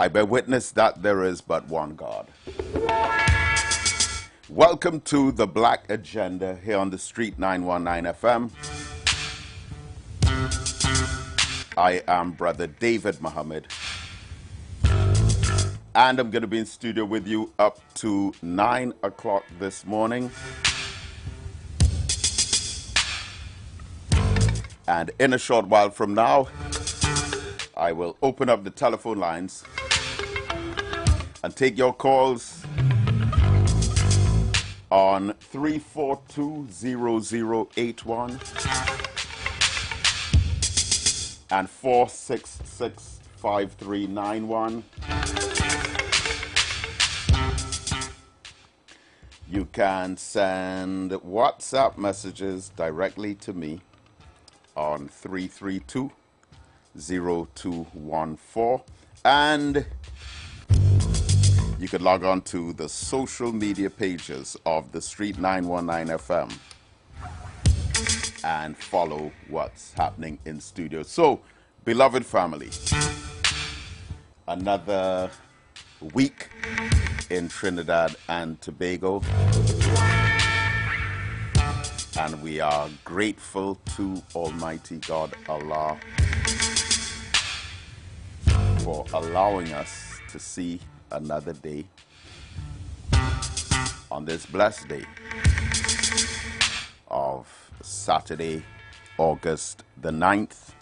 I bear witness that there is but one God. Welcome to the Black Agenda here on the Street 919 FM. I am Brother David Muhammad, and I'm going to be in studio with you up to 9 o'clock this morning. And in a short while from now, I will open up the telephone lines and take your calls on 342-0081 and 466-5391. You can send WhatsApp messages directly to me on 332-0214, and you could log on to the social media pages of the Street 919 FM and follow what's happening in studio. So, beloved family, another week in Trinidad and Tobago, and we are grateful to Almighty God Allah for allowing us to see another day on this blessed day of Saturday, August the 9th,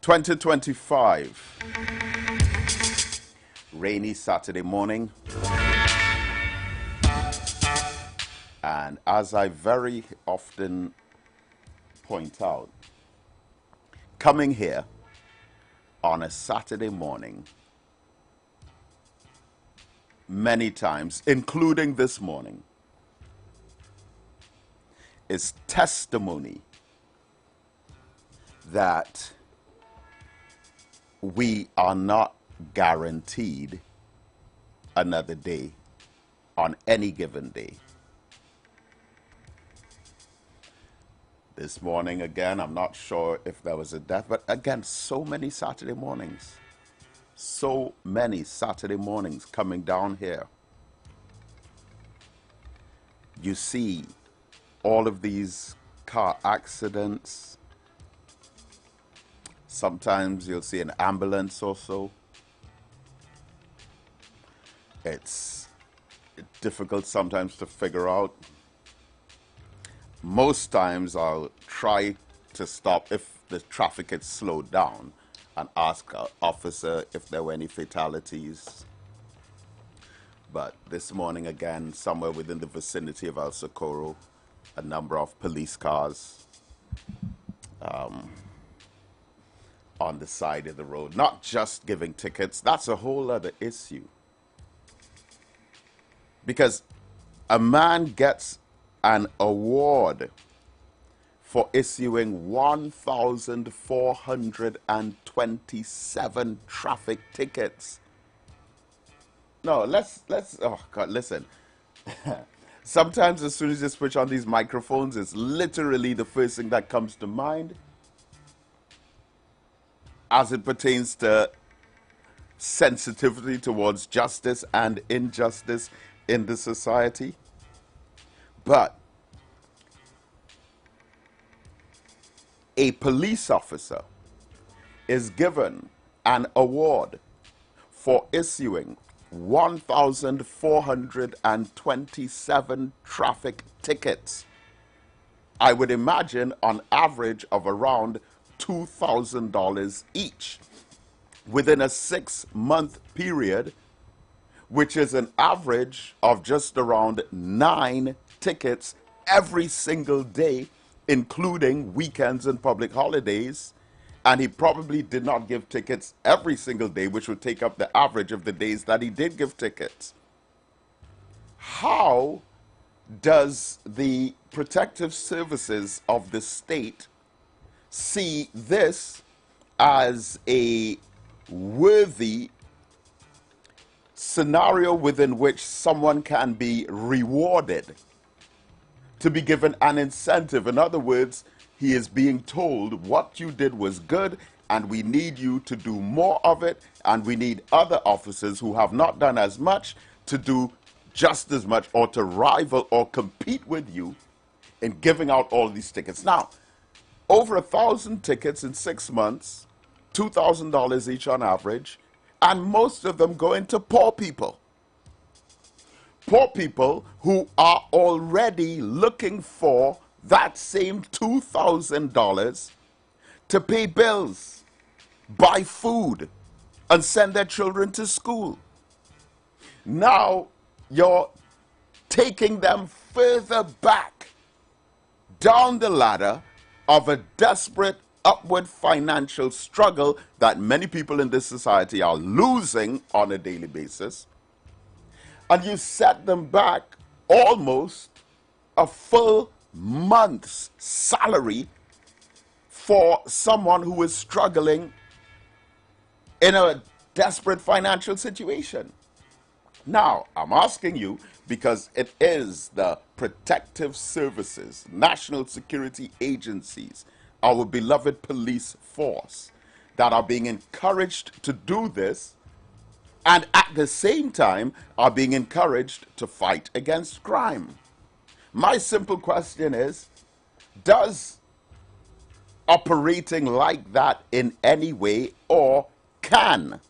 2025. Rainy Saturday morning. And as I very often point out, coming here on a Saturday morning, many times, including this morning, is testimony that we are not guaranteed another day on any given day. This morning, again, I'm not sure if there was a death, but again, so many Saturday mornings. So many Saturday mornings coming down here. You see all of these car accidents. Sometimes you'll see an ambulance or so. It's difficult sometimes to figure out. Most times I'll try to stop if the traffic had slowed down and ask an officer if there were any fatalities. But this morning, again, somewhere within the vicinity of El Socorro, a number of police cars on the side of the road, not just giving tickets. That's a whole other issue. Because a man gets an award for issuing 1,427 traffic tickets. No, let's, oh God, listen. Sometimes as soon as you switch on these microphones, it's literally the first thing that comes to mind as it pertains to sensitivity towards justice and injustice in the society. But a police officer is given an award for issuing 1,427 traffic tickets. I would imagine on average of around $2,000 each within a 6-month period, which is an average of just around 9 tickets every single day, including weekends and public holidays. And he probably did not give tickets every single day, which would take up the average of the days that he did give tickets. How does the protective services of the state see this as a worthy scenario within which someone can be rewarded, to be given an incentive? In other words, he is being told what you did was good and we need you to do more of it, and we need other officers who have not done as much to do just as much or to rival or compete with you in giving out all these tickets. Now, over 1,000 tickets in 6 months, $2,000 each on average, and most of them going to poor people. Poor people who are already looking for that same $2,000 to pay bills, buy food, and send their children to school. Now you're taking them further back down the ladder of a desperate upward financial struggle that many people in this society are losing on a daily basis. And you set them back almost a full month's salary for someone who is struggling in a desperate financial situation. Now, I'm asking you because it is the protective services, national security agencies, our beloved police force that are being encouraged to do this, and at the same time are being encouraged to fight against crime. My simple question is, does operating like that in any way, or can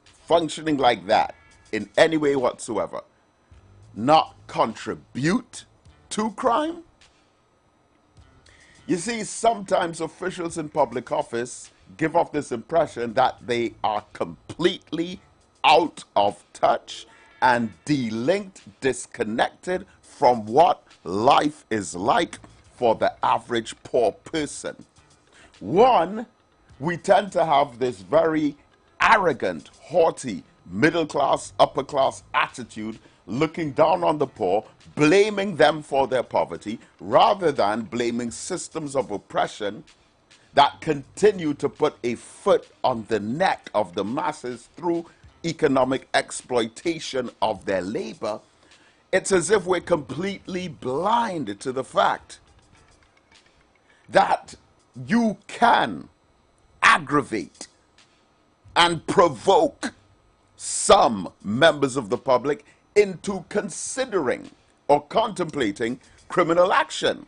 functioning like that in any way whatsoever not contribute to crime? You see, sometimes officials in public office give off this impression that they are completely out of touch and delinked, disconnected from what life is like for the average poor person. One, we tend to have this very arrogant, haughty, middle class, upper class attitude, looking down on the poor, blaming them for their poverty, rather than blaming systems of oppression that continue to put a foot on the neck of the masses through economic exploitation of their labor. It's as if we're completely blind to the fact that you can aggravate and provoke some members of the public into considering or contemplating criminal action.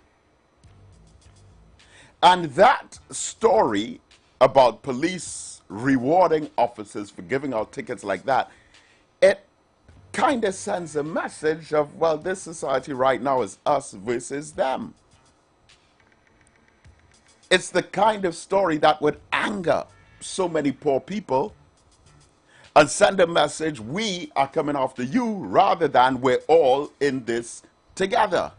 And that story about police rewarding officers for giving out tickets like that, it kind of sends a message of, well, this society right now is us versus them. It's the kind of story that would anger so many poor people and send a message, we are coming after you, rather than we're all in this together.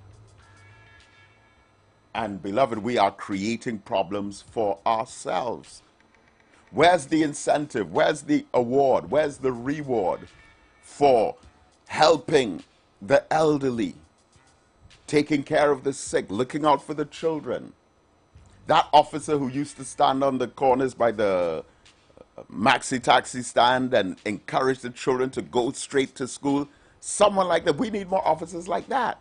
And beloved, we are creating problems for ourselves. Where's the incentive? Where's the award? Where's the reward for helping the elderly, taking care of the sick, looking out for the children? That officer who used to stand on the corners by the maxi taxi stand and encourage the children to go straight to school, someone like that. We need more officers like that.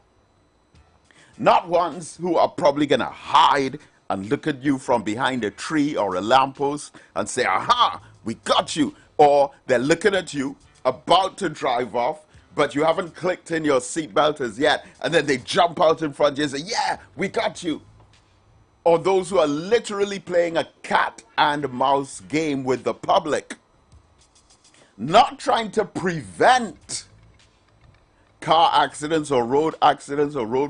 Not ones who are probably going to hide and look at you from behind a tree or a lamppost and say, aha, we got you. Or they're looking at you, about to drive off, but you haven't clicked in your seatbelt as yet, and then they jump out in front of you and say, yeah, we got you. Or those who are literally playing a cat and mouse game with the public, not trying to prevent car accidents or road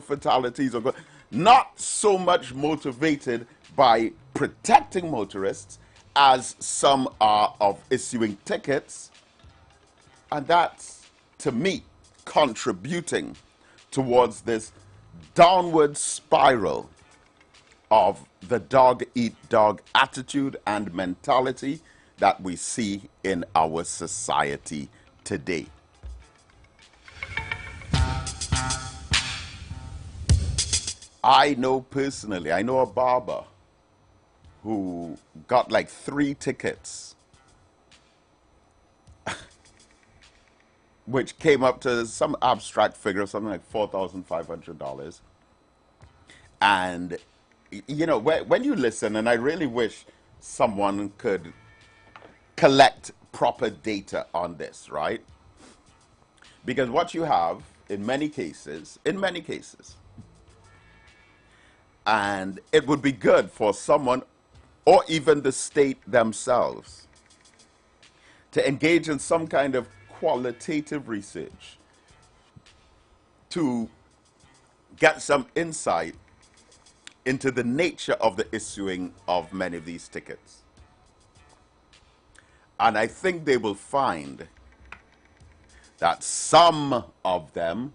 fatalities, or not so much motivated by protecting motorists as some are of issuing tickets. And that's, to me, contributing towards this downward spiral of the dog-eat-dog attitude and mentality that we see in our society today. I know personally, I know a barber who got like 3 tickets, which came up to some abstract figure, something like $4,500. And you know, when you listen, and I really wish someone could collect proper data on this, right? Because what you have in many cases, and it would be good for someone or even the state themselves to engage in some kind of qualitative research to get some insight into the nature of the issuing of many of these tickets. And I think they will find that some of them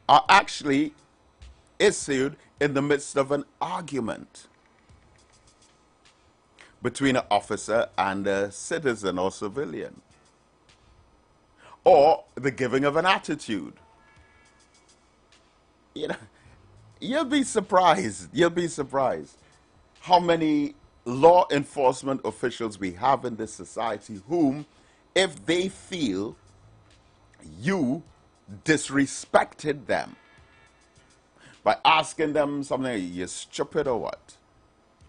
are actually issued in the midst of an argument between an officer and a citizen or civilian, or the giving of an attitude. You know, you'll be surprised how many law enforcement officials we have in this society whom, if they feel you disrespected them by asking them something like, "You're stupid or what?"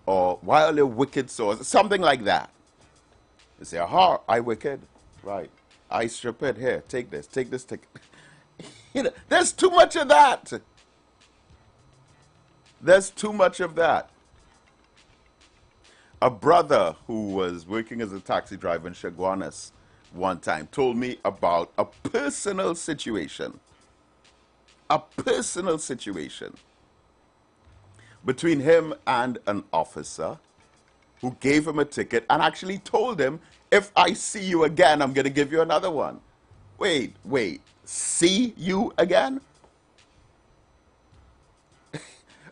or "Why are you wicked?" so something like that. They say, "Aha, I wicked, right? I stupid. Here, take this ticket." You know, there's too much of that. There's too much of that. A brother who was working as a taxi driver in Chaguanas one time told me about a personal situation between him and an officer who gave him a ticket and actually told him, "If I see you again, I'm going to give you another one." Wait, see you again?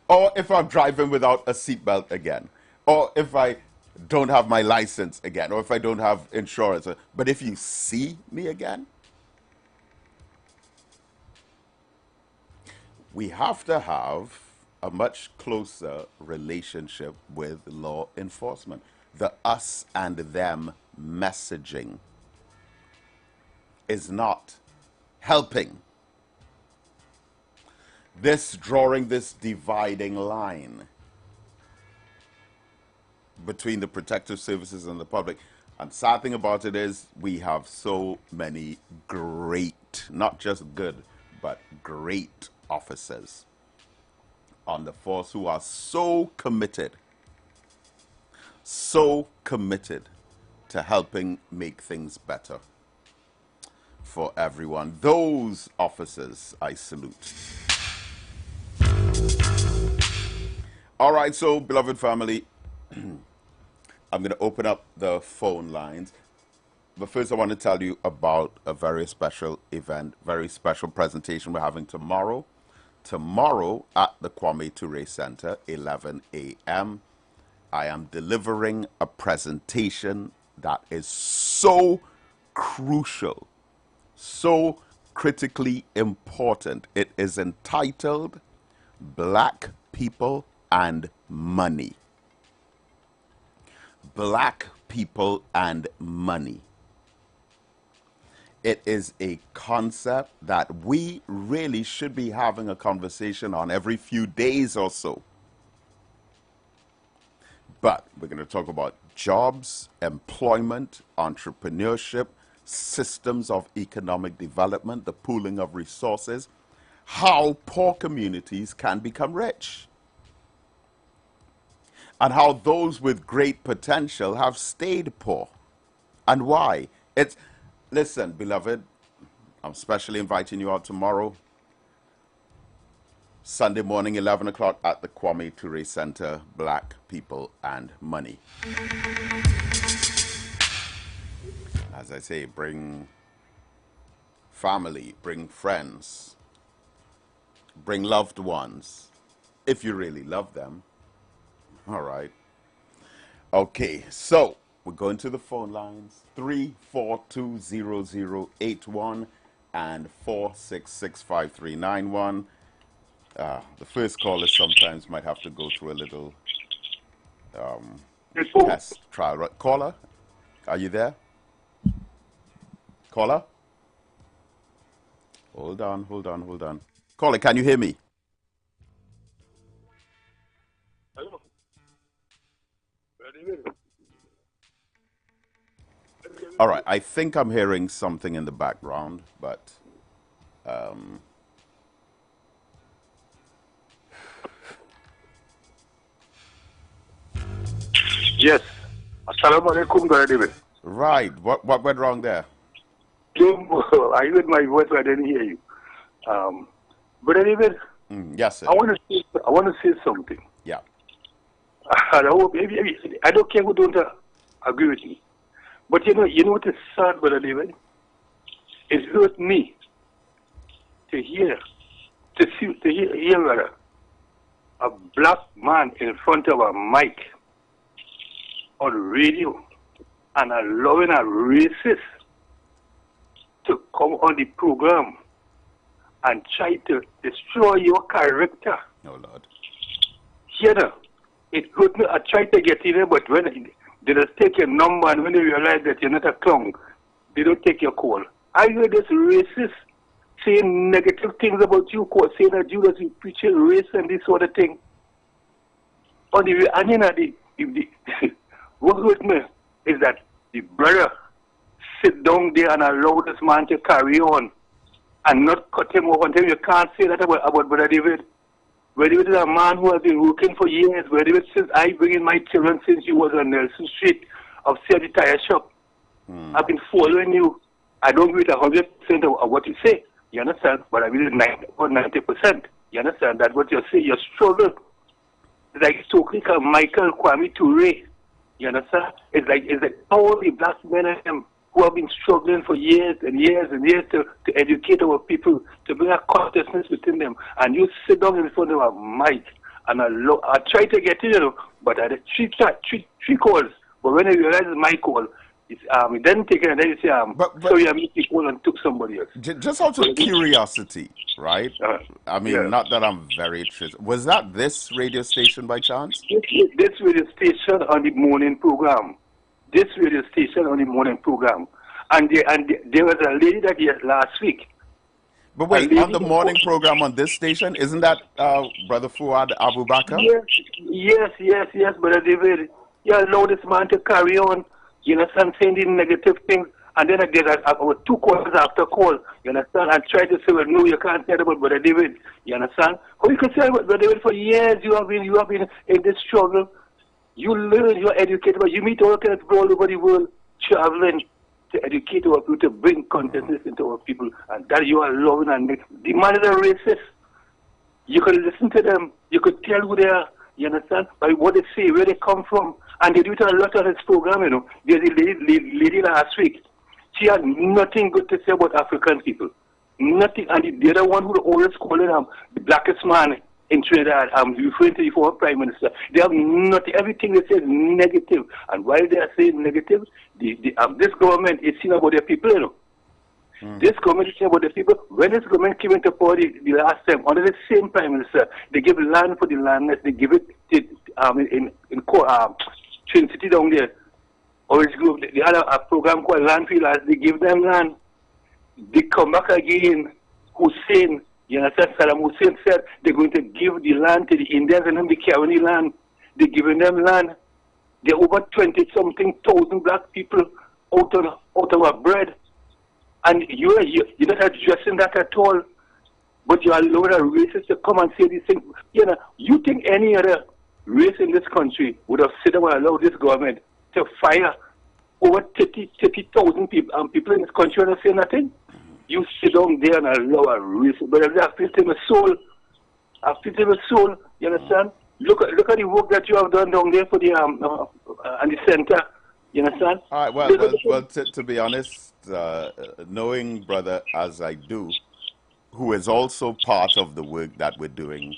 Or if I'm driving without a seatbelt again, or if I don't have my license again, or if I don't have insurance, but if you see me again? We have to have a much closer relationship with law enforcement. The us and them messaging is not helping. Drawing this dividing line between the protective services and the public. And sad thing about it is we have so many great, not just good, but great officers on the force who are so committed to helping make things better for everyone. Those officers I salute. All right, so beloved family, I'm going to open up the phone lines. But first I want to tell you about a very special event, very special presentation we're having tomorrow. Tomorrow at the Kwame Ture Center, 11 a.m., I am delivering a presentation that is so crucial, so critically important. It is entitled Black People and Money. Black people and money. It is a concept that we really should be having a conversation on every few days or so. But we're going to talk about jobs, employment, entrepreneurship, systems of economic development, the pooling of resources, how poor communities can become rich, and how those with great potential have stayed poor, and why. Listen, beloved, I'm specially inviting you out tomorrow, Sunday morning, 11 o'clock at the Kwame Ture Center, Black People and Money. As I say, bring family, bring friends, bring loved ones, if you really love them. All right. Okay, so we're going to the phone lines, 3420081 and 4665391. The first caller sometimes might have to go through a little test trial. Right. Caller, are you there? Caller? Hold on. Caller, can you hear me? Hello. All right, I think I'm hearing something in the background, but Yes. Assalamu alaikum, Brother David. right. What went wrong there? I heard my voice, but I didn't hear you. Brother David, Yes, sir. I want to say something. Yeah. And I hope I don't care who don't agree with me. But you know what is sad, Brother David? It hurt me to hear rather, a black man in front of a mic on the radio and allowing a racist to come on the program and try to destroy your character. Oh, Lord. Here, it hurt me. I tried to get in there, but when they just take your number and when they realize that you're not a clown, they don't take your call. I heard this racist saying negative things about you, saying that you are preaching race and this sort of thing. On the and you know, what hurt me is that the brother sit down there and allow this man to carry on and not cut him off until you can't say that about Brother David. Brother David is a man who has been working for years. Brother David, since I bring in my children since you was on Nelson Street of the tire shop. I've been following you. I don't agree with 100% of what you say. You understand? But I believe 90%. You understand that what you say, you're struggling. It's like so-called Michael Kwame Toure. You understand? It's like all the black men and them who have been struggling for years and years and years to educate our people, to bring a consciousness within them. And you sit down in front of a mic and I try to get in, but I had three calls. But when I realized it's my call, it didn't take it, and then you say, sorry, I missed the call and took somebody else. Just out of curiosity, right? I mean, not that I'm very interested. Was that this radio station by chance? This radio station on the morning program. This radio station on the morning program. And there was a lady that here last week. But wait, on the morning program on this station, isn't that Brother Fuad Abu Bakr? Yes, Brother David. You allow this man to carry on. You understand, saying the negative things, and then I get about 2 calls after call, you understand, and try to say, well, no, you can't say that about Brother David, you understand? Or you can say about Brother David for years, you have been in this struggle, you learn, you are educated, but you meet all kinds of people all over the world, traveling to educate our people, to bring consciousness into our people, and that you are loving, and the man is a racist. You can listen to them, you could tell who they are, you understand, by what they say, where they come from. And they do it a lot on this program, There's a lady last week. She had nothing good to say about African people. Nothing. And the other one who always calling the blackest man in Trinidad, referring to the former Prime Minister. They have nothing. Everything they say is negative. And while they are saying negative, this government is seen about their people, This government is seen about the people. When this government came into power the last time, under the same Prime Minister, they give land for the landless. They give it in Twin City down there. Orange Grove, they had a program called Land Freelance. They give them land. They come back again. Hussein, Saddam Hussein said they're going to give the land to the Indians and then they carry the land. They're giving them land. There are over 20-something thousand black people out of our bread. And you're not addressing that at all. But you are allowing a racist to come and say these things. You think any other race in this country would have said and allowed this government to fire over 30,000 people in this country and say nothing? You sit down there and allow a racist. But if they have filled him a soul, you understand? Look at the work that you have done down there for the and the center. You understand? All right, well to be honest, knowing brother as I do, who is also part of the work that we're doing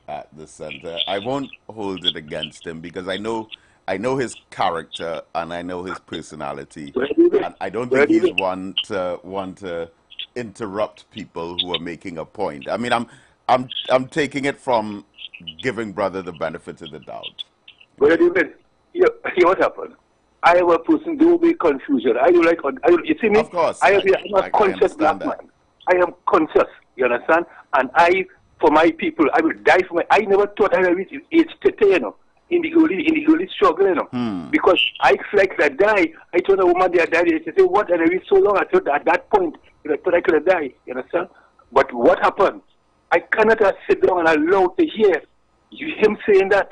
at the center, I won't hold it against him because I know his character and I know his personality, and I don't think he's one to interrupt people who are making a point. I mean, I'm taking it from giving brother the benefit of the doubt. Brother David, here what happened? I am a person, there will be confusion. You see me? Of course. I'm a conscious black man. I am conscious, you understand? And for my people, I will die for I never thought I would reach age 30, in the early struggle, you know. Because I like that die. I told a woman that died. She said, "What?" And I waited so long. I thought at that point, I thought I could have died. You understand? But what happened? I cannot sit down and allow to hear him saying that.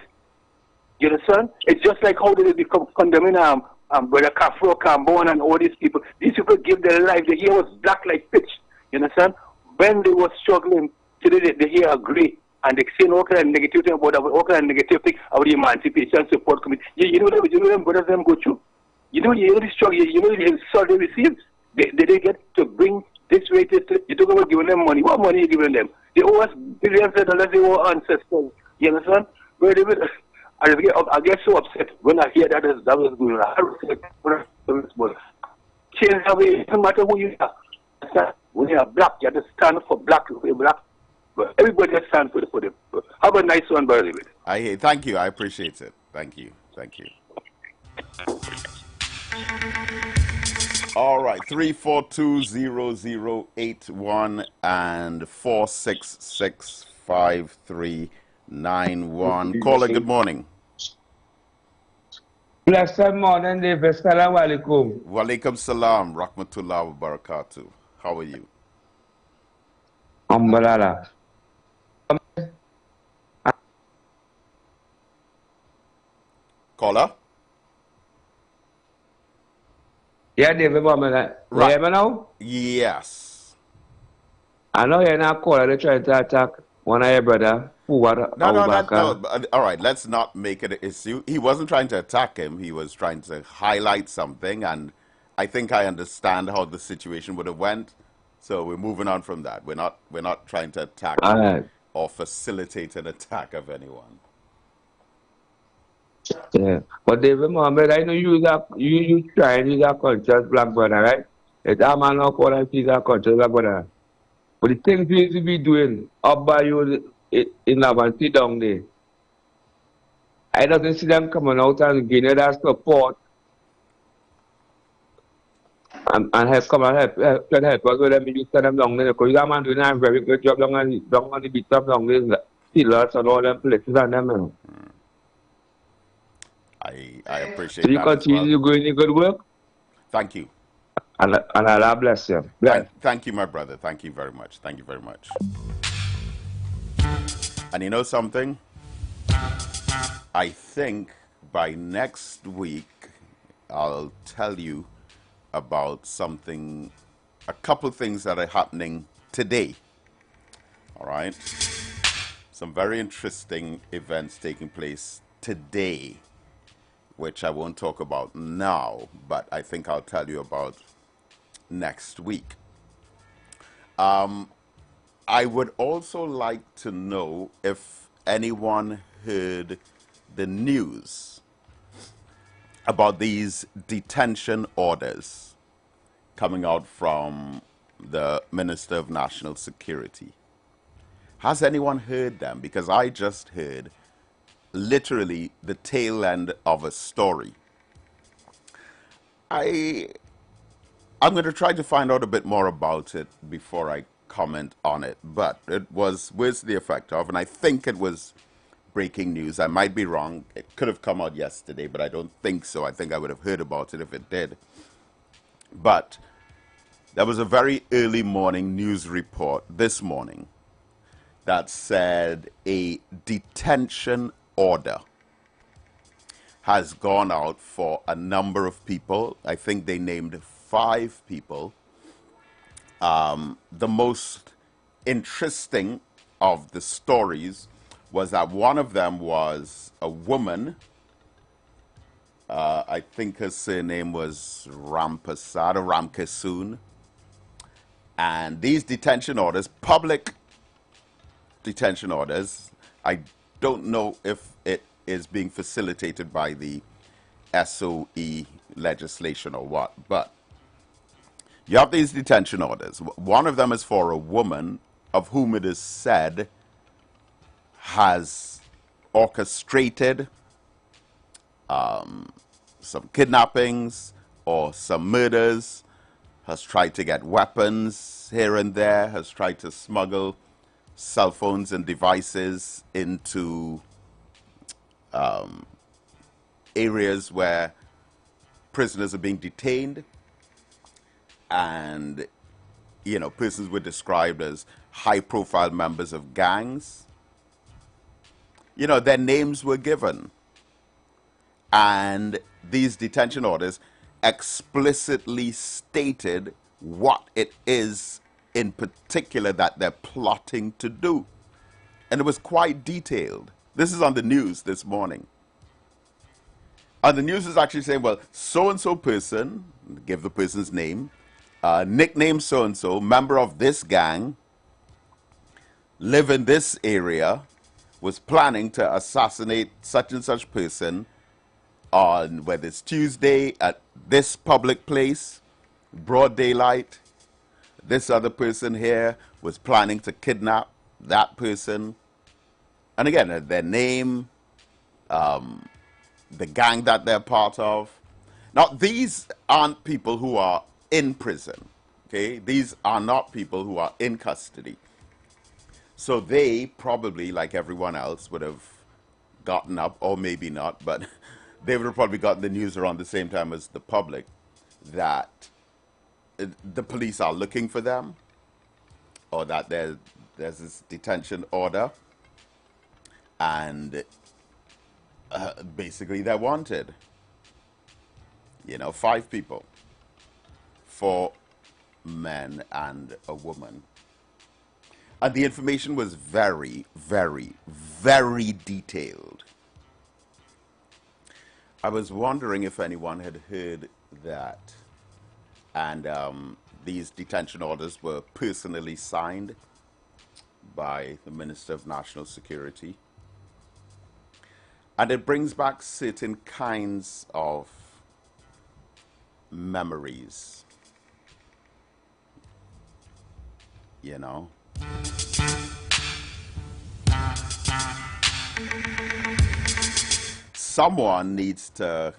You understand? It's just like how they become condemning Brother Kafro, Cambon, and all these people. These people give their life. The hair was black like pitch. You understand? When they were struggling, today the hair are gray. And they say all kind of negative thing about all kind of negative thing about the emancipation support committee. You know them brothers them go through. You know the struggle. You know the insult they receive. They get to bring this way. You talk about giving them money. What money are you giving them? They owe us billions of dollars. They owe our ancestors. You understand? But I get so upset when I hear that was going on. Change the way. It doesn't matter who you are. When you are black, you have to stand for black. Black. But everybody has stand for them. Have a nice one, brother David. Thank you. I appreciate it. Thank you. Thank you. All right. 3420081 and 4665391. Caller, good morning. Blessed morning, David. Assalamu alaikum. Walaikum salam. Rahmatullah wa barakatuh. How are you? Alhamdulillah. Caller? Yeah, David, right. You hear me now? Yes. I know you're not calling. They're trying to attack one of your brother. No. All right, let's not make it an issue. He wasn't trying to attack him. He was trying to highlight something, and I think I understand how the situation would have went. So we're moving on from that. We're not trying to attack or facilitate an attack of anyone. Yeah, but David Mohammed, I know you try and use a conscious black brother, right? It's a man of all I see a conscious black brother. But the things you need to be doing up by you in love and sit down there. I don't see them coming out and giving that support and help come and help us with them. You send them down there because that man doing a very good job down on the beat up down there. Pillars and all them places and them. I appreciate so you that. continue doing your good work. Thank you. And Allah bless you. Bless. Thank you, my brother. Thank you very much. Thank you very much. And you know something? I think by next week, I'll tell you about something, a couple things that are happening today. All right? Some very interesting events taking place today, which I won't talk about now, but I think I'll tell you about next week. I would also like to know if anyone heard the news about these detention orders coming out from the Minister of National Security. Has anyone heard them? Because I just heard literally the tail end of a story. I'm going to try to find out a bit more about it before I comment on it, but it was with the effect of, and I think it was breaking news. I might be wrong. It could have come out yesterday, but I don't think so. I think I would have heard about it if it did. But there was a very early morning news report this morning that said a detention order has gone out for a number of people. I think they named 5 people. The most interesting of the stories was that one of them was a woman. I think her surname was Rampasad or Ramkasoon. And these detention orders, public detention orders, I don't know if it is being facilitated by the SOE legislation or what, but you have these detention orders. One of them is for a woman of whom it is said has orchestrated some kidnappings or some murders, has tried to get weapons here and there, has tried to smuggle cell phones and devices into areas where prisoners are being detained, and persons were described as high-profile members of gangs. Their names were given, and these detention orders explicitly stated what it is in particular that they're plotting to do. And it was quite detailed. This is on the news this morning. And the news is actually saying, well, so-and-so person, give the person's name, nickname so-and-so, member of this gang, live in this area, was planning to assassinate such and such person on whether it's Tuesday at this public place, broad daylight. This other person here was planning to kidnap that person. And again, their name, the gang that they're part of. Now, these aren't people who are in prison, okay? These are not people who are in custody. So they probably, like everyone else, would have gotten up, or maybe not, but they would have probably gotten the news around the same time as the public that the police are looking for them, or that there's this detention order, and basically they're wanted. 5 people, 4 men and a woman. And the information was very, very, very detailed. I was wondering if anyone had heard that. And these detention orders were personally signed by the Minister of National Security. And it brings back certain kinds of memories. Someone needs to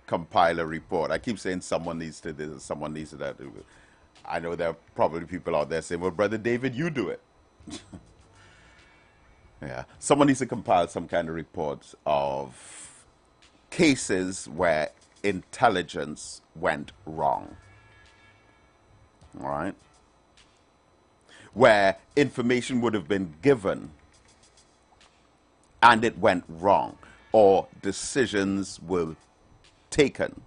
compile a report. I keep saying someone needs to do this, someone needs to that. I know there are probably people out there saying, well, Brother David, you do it. Yeah, someone needs to compile some kind of report of cases where intelligence went wrong. All right? Where information would have been given and it went wrong, or decisions were taken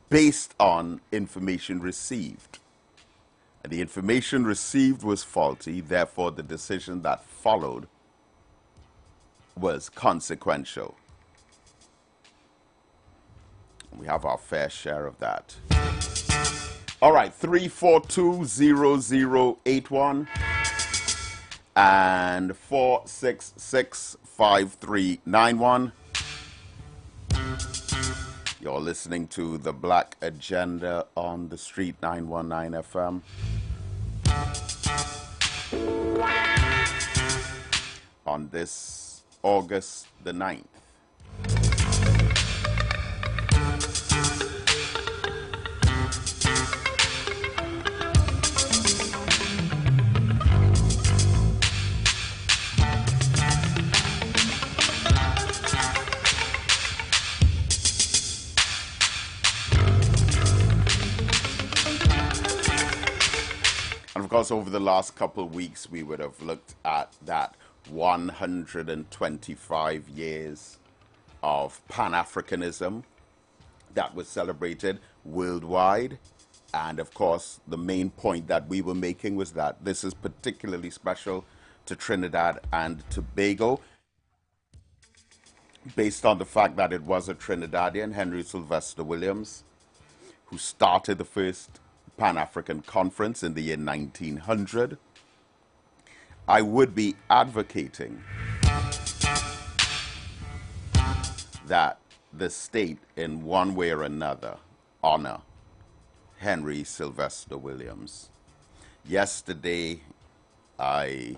based on information received. And the information received was faulty, therefore the decision that followed was consequential. We have our fair share of that. All right, 342-0081 and 466-5391. You're listening to The Black Agenda on The Street 919 FM. On this August the 9th. And of course, over the last couple of weeks, we would have looked at that 125 years of Pan-Africanism that was celebrated worldwide. And of course, the main point that we were making was that this is particularly special to Trinidad and Tobago, based on the fact that it was a Trinidadian, Henry Sylvester Williams, who started the first Pan-African Conference in the year 1900. I would be advocating that the state, in one way or another, honor Henry Sylvester Williams. Yesterday, I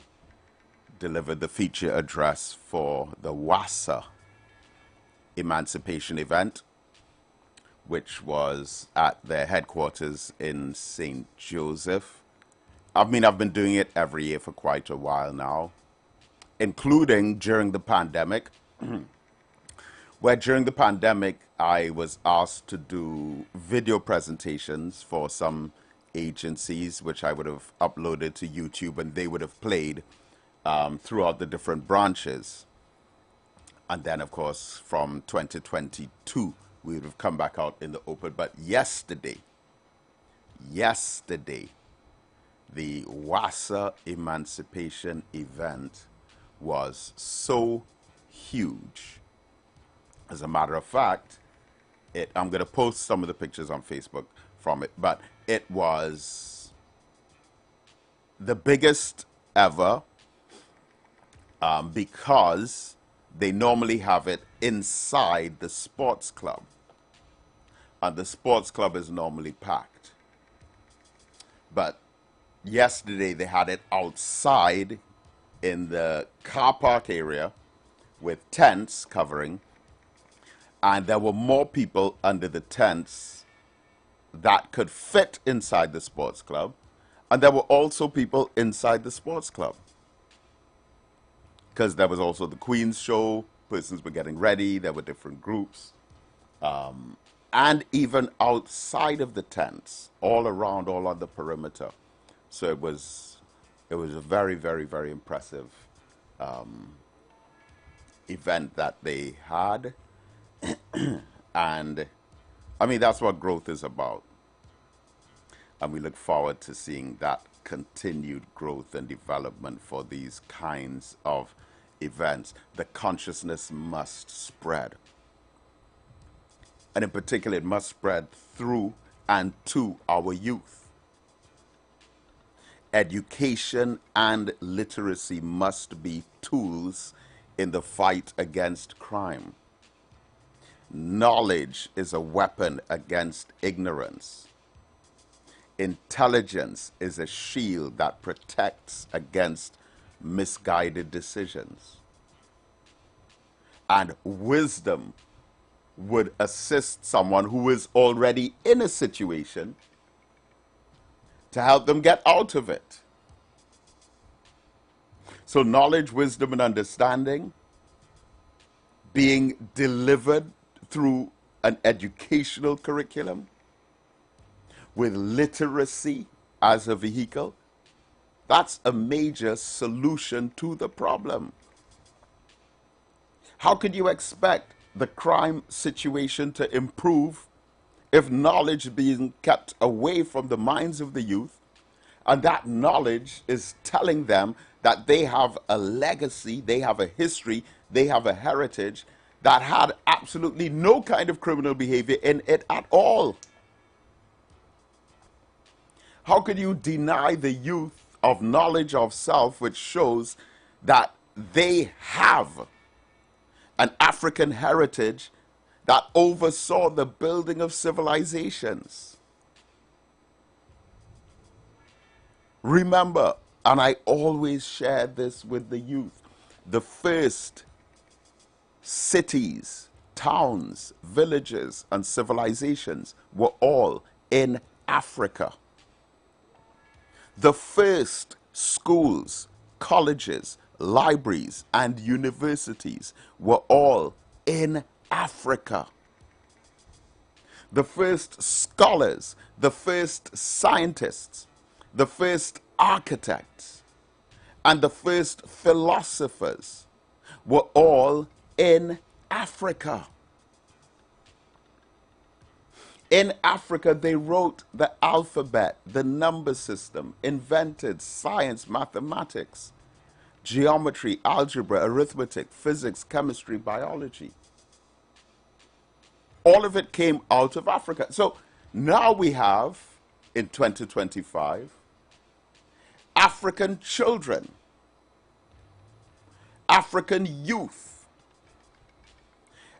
delivered the feature address for the WASA Emancipation event, which was at their headquarters in St. Joseph. I've been doing it every year for quite a while now, including during the pandemic. where during the pandemic, I was asked to do video presentations for some agencies, which I would have uploaded to YouTube and they would have played throughout the different branches. And then, of course, from 2022, we would have come back out in the open. But yesterday, the WASA Emancipation event was so huge. As a matter of fact, I'm going to post some of the pictures on Facebook from it, but it was the biggest ever because they normally have it inside the sports club, and the sports club is normally packed. But yesterday they had it outside in the car park area with tents covering, and there were more people under the tents that could fit inside the sports club, and there were also people inside the sports club. Because there was also the Queen's show, persons were getting ready, there were different groups. And even outside of the tents, all around, all on the perimeter. So it was a very, very, very impressive event that they had. And I mean, that's what growth is about. And we look forward to seeing that continued growth and development for these kinds of events. The consciousness must spread. And in particular, it must spread through and to our youth. Education and literacy must be tools in the fight against crime. Knowledge is a weapon against ignorance. Intelligence is a shield that protects against misguided decisions. And wisdom would assist someone who is already in a situation to help them get out of it. So knowledge, wisdom, and understanding being delivered through an educational curriculum with literacy as a vehicle, that's a major solution to the problem. How could you expect the crime situation to improve if knowledge is being kept away from the minds of the youth, and that knowledge is telling them that they have a legacy, they have a history, they have a heritage that had absolutely no kind of criminal behavior in it at all? How could you deny the youth of knowledge of self, which shows that they have an African heritage that oversaw the building of civilizations? Remember, and I always share this with the youth, the first cities, towns, villages, and civilizations were all in Africa. The first schools, colleges, libraries, and universities were all in Africa. The first scholars, the first scientists, the first architects, and the first philosophers were all in Africa. In Africa, they wrote the alphabet, the number system, invented science, mathematics, geometry, algebra, arithmetic, physics, chemistry, biology. All of it came out of Africa. So now we have, in 2025, African children, African youth,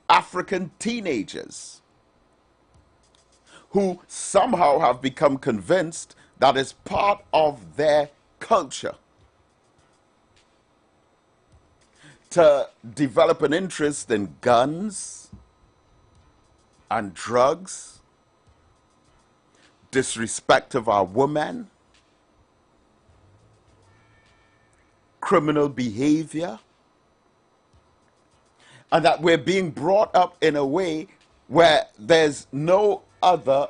African teenagers who somehow have become convinced that it's part of their culture to develop an interest in guns and drugs, disrespect of our women, criminal behavior, and that we're being brought up in a way where there's no other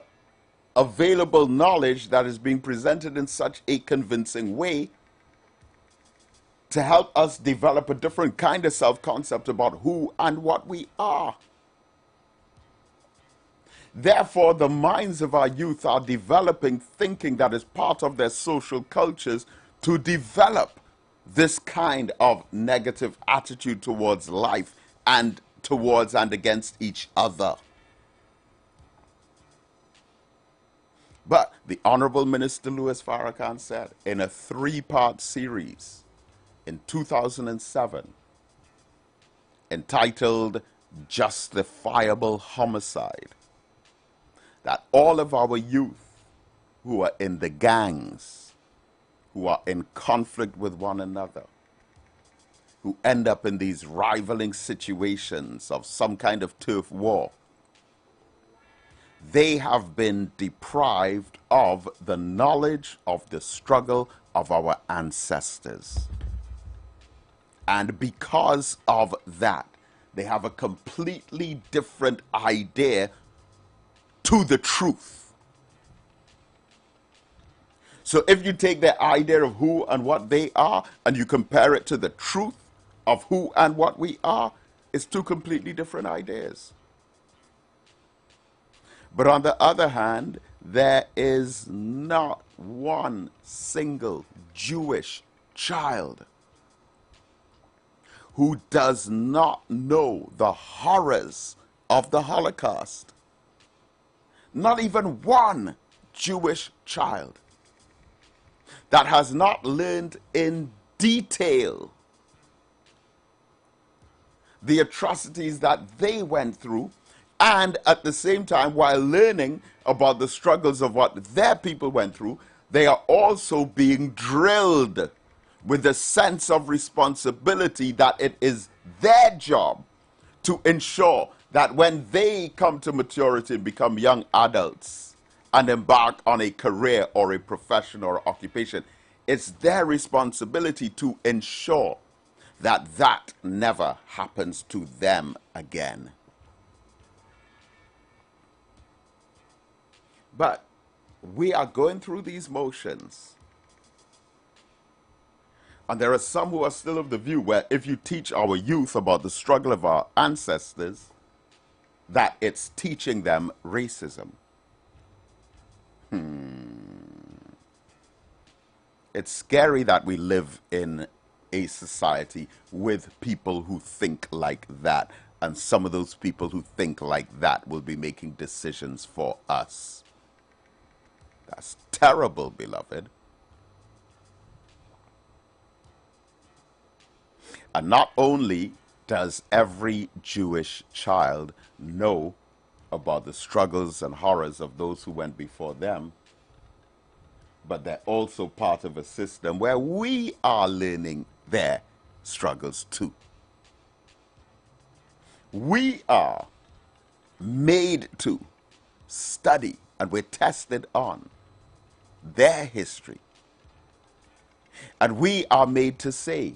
available knowledge that is being presented in such a convincing way to help us develop a different kind of self-concept about who and what we are. Therefore, the minds of our youth are developing thinking that is part of their social cultures to develop this kind of negative attitude towards life and towards and against each other. But the Honorable Minister Louis Farrakhan said in a 3-part series in 2007 entitled Justifiable Homicide that all of our youth who are in the gangs, who are in conflict with one another, who end up in these rivaling situations of some kind of turf war, they have been deprived of the knowledge of the struggle of our ancestors. And because of that, they have a completely different idea to the truth. So if you take their idea of who and what they are and you compare it to the truth of who and what we are, it's two completely different ideas. But on the other hand, there is not one single Jewish child who does not know the horrors of the Holocaust. Not even one Jewish child that has not learned in detail the atrocities that they went through, and at the same time, while learning about the struggles of what their people went through, they are also being drilled with a sense of responsibility that it is their job to ensure that when they come to maturity and become young adults and embark on a career or a profession or occupation, it's their responsibility to ensure that that never happens to them again. But we are going through these motions. And there are some who are still of the view where if you teach our youth about the struggle of our ancestors, that it's teaching them racism. It's scary that we live in a society with people who think like that. And some of those people who think like that will be making decisions for us. That's terrible, beloved. And not only does every Jewish child know about the struggles and horrors of those who went before them, but they're also part of a system where we are learning their struggles too. We are made to study, and we're tested on their history. And we are made to say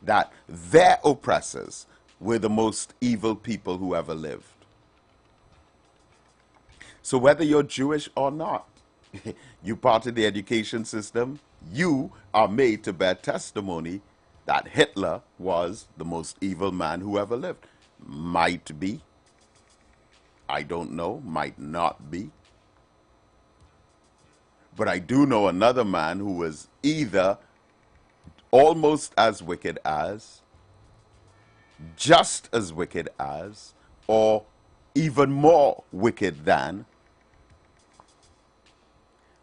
that their oppressors were the most evil people who ever lived. So whether you're Jewish or not, you part of the education system, you are made to bear testimony that Hitler was the most evil man who ever lived. Might be. I don't know. Might not be. But I do know another man who was either almost as wicked as, just as wicked as, or even more wicked than.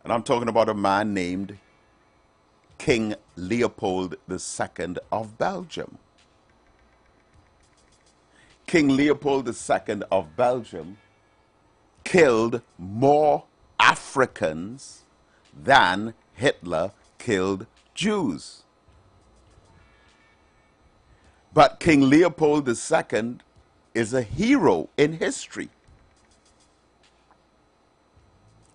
And I'm talking about a man named King Leopold II of Belgium. King Leopold II of Belgium killed more Africans than Hitler killed Jews. But King Leopold II is a hero in history.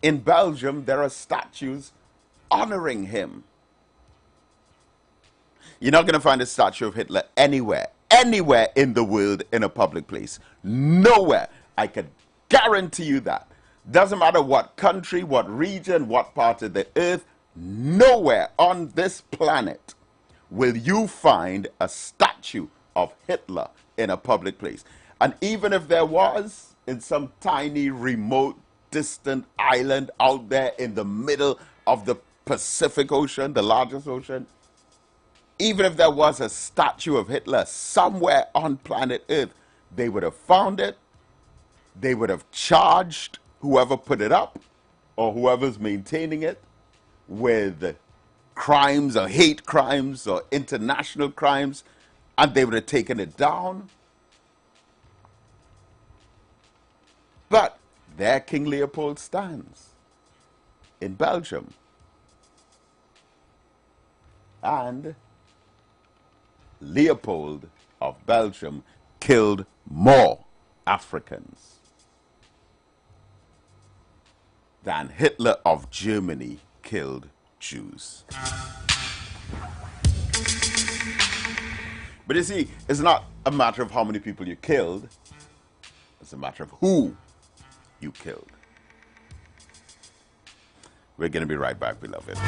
In Belgium, there are statues honoring him. You're not going to find a statue of Hitler anywhere anywhere in the world in a public place. Nowhere. I can guarantee you that. Doesn't matter what country, what region, what part of the earth, nowhere on this planet will you find a statue of Hitler in a public place. And even if there was, in some tiny, remote, distant island out there in the middle of the Pacific Ocean, the largest ocean, even if there was a statue of Hitler somewhere on planet Earth, they would have found it, they would have charged whoever put it up or whoever's maintaining it with crimes or hate crimes or international crimes, and they would have taken it down. But there King Leopold stands in Belgium. And Leopold of Belgium killed more Africans than Hitler of Germany killed Jews. But you see, it's not a matter of how many people you killed. It's a matter of who you killed. We're going to be right back, beloved.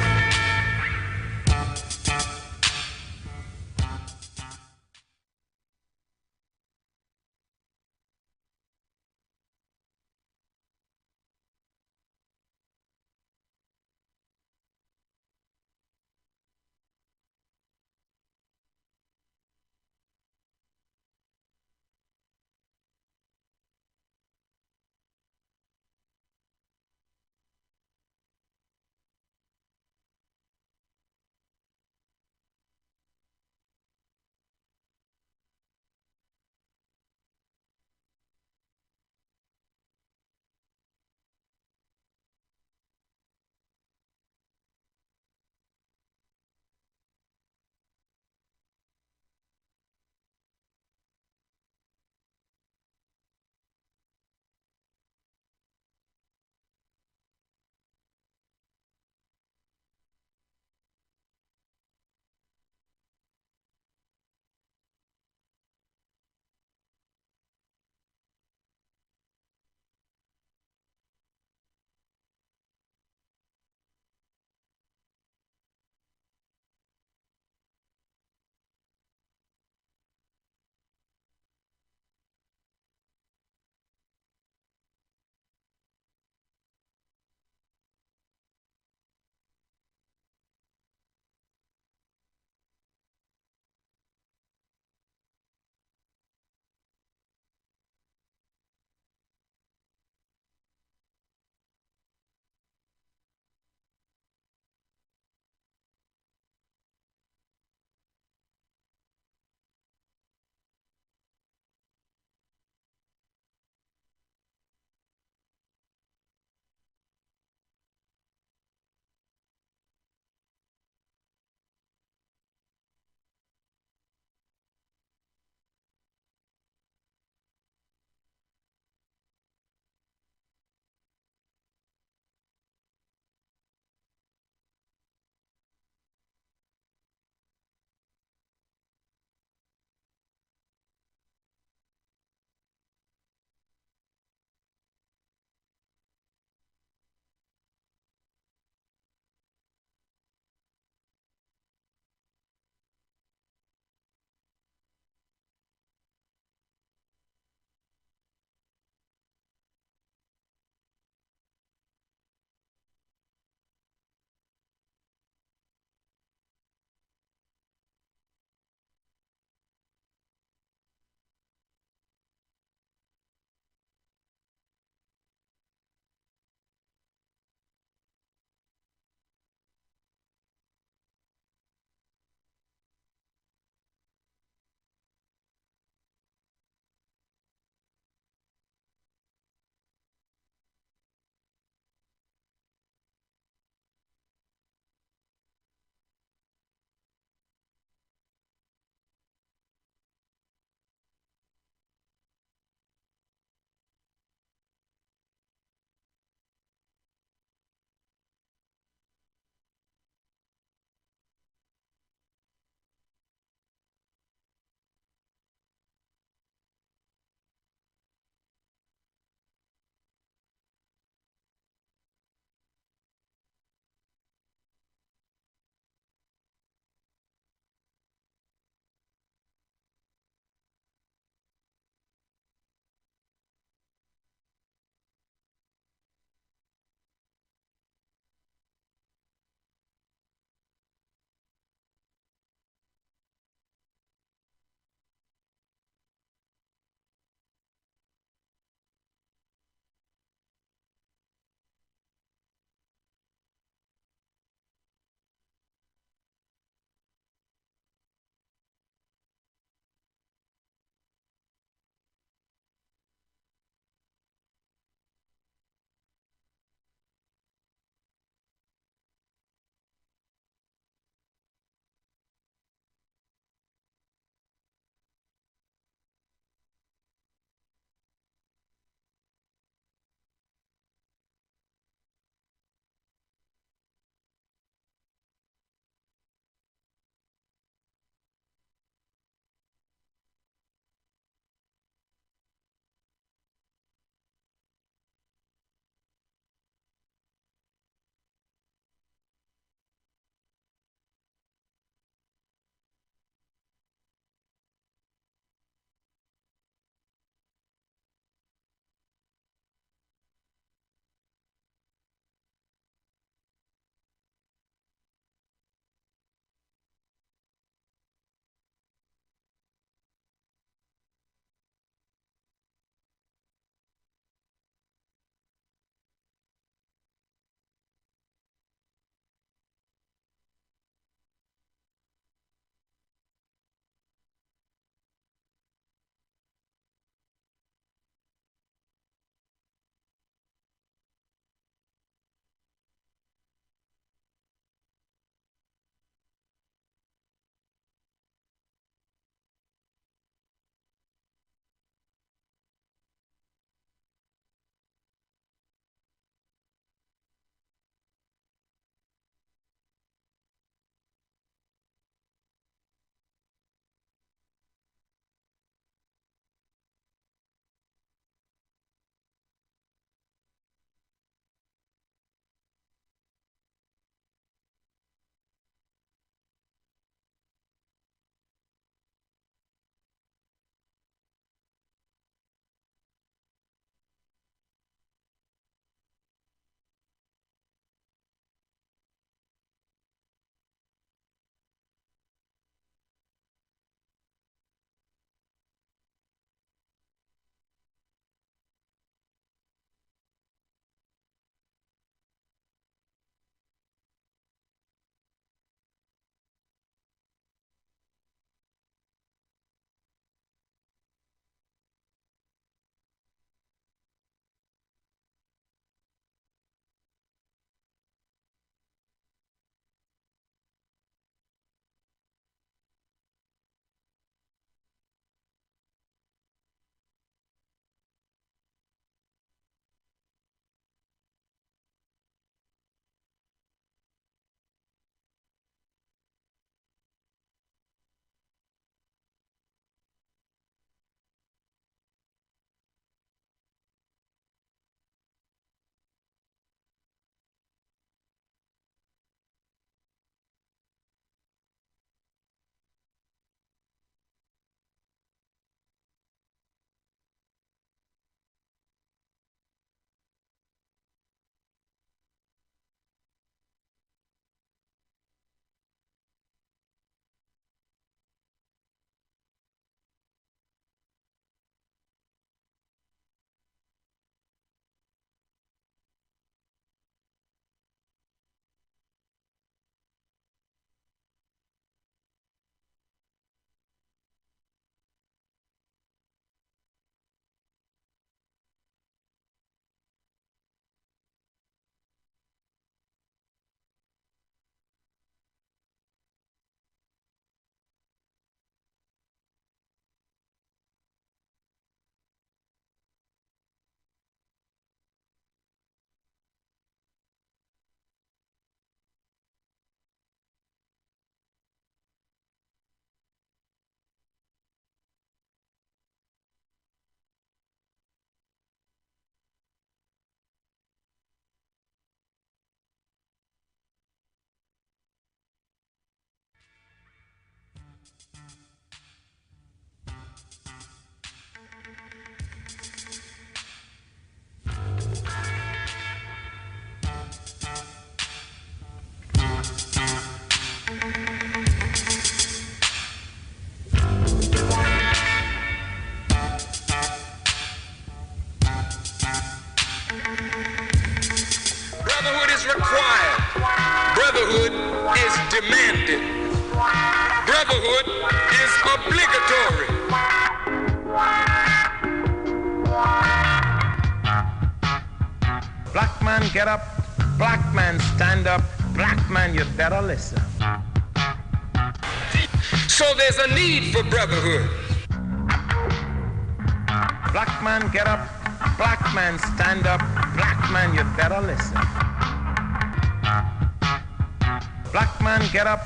Brotherhood is required. Brotherhood is demanded. Brotherhood is obligatory. Black man get up, black man stand up, black man you better listen. So there's a need for brotherhood. Black man get up, black man stand up, black man you better listen. Black man get up,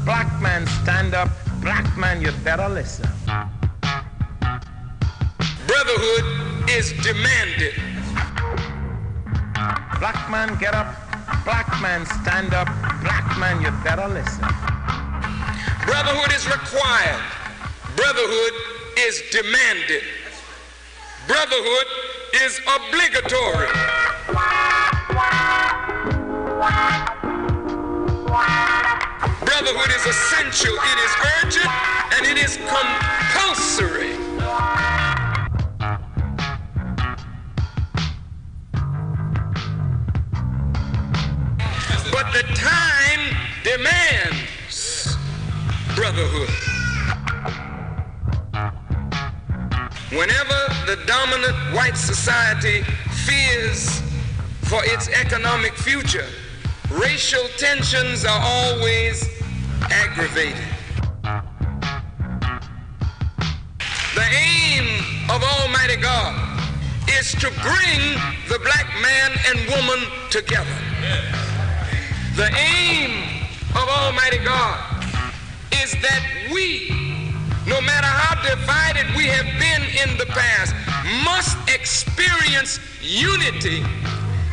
black man stand up, black man you better listen. Brotherhood is demanded. Black man get up, black man stand up, black man you better listen. Brotherhood is required. Brotherhood is demanded. Brotherhood is obligatory. Brotherhood is essential, it is urgent, and it is compulsory. But the time demands brotherhood. Whenever the dominant white society fears for its economic future, racial tensions are always aggravated. The aim of Almighty God is to bring the black man and woman together. The aim of Almighty God is that we, no matter how divided we have been in the past, must experience unity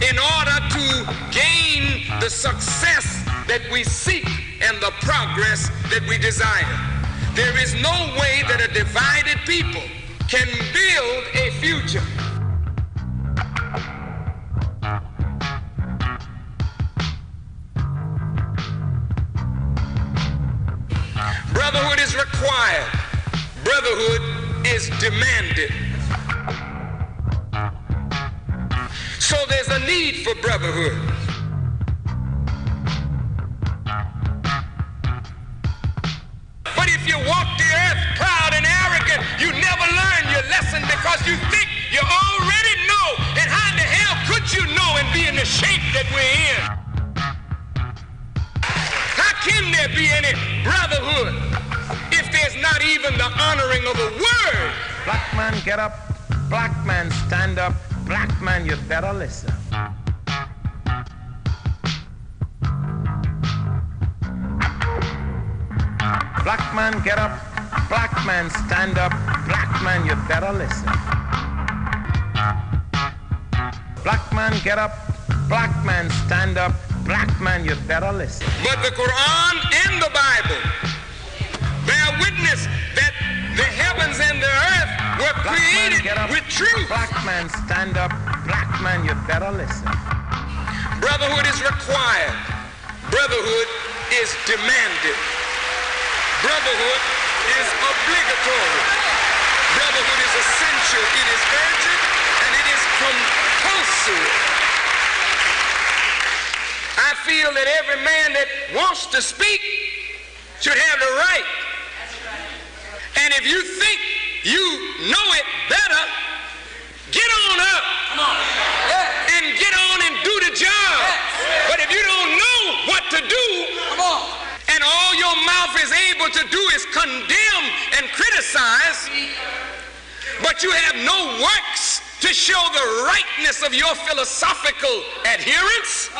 in order to gain the success that we seek and the progress that we desire. There is no way that a divided people can build a future. Brotherhood is required. Brotherhood is demanded. So there's a need for brotherhood. But if you walk the earth proud and arrogant, you never learn your lesson because you think you already know. And how in the hell could you know and be in the shape that we're in? How can there be any brotherhood if there's not even the honoring of a word? Black man get up, black man stand up, black man you better listen. Black man get up, black man stand up, black man you better listen. Black man get up, black man stand up, black man you better listen. But the Quran and the Bible bear witness that the heavens and the earth were created with truth. Black man stand up, black man you better listen. Brotherhood is required. Brotherhood is demanded. Brotherhood is obligatory. Brotherhood is essential, it is urgent, and it is compulsory. I feel that every man that wants to speak should have the right. And if you think you know it better, get on up and get on and do the job. But if you don't know what to do, and all your mouth is able to do is condemn and criticize, but you have no works to show the rightness of your philosophical adherence,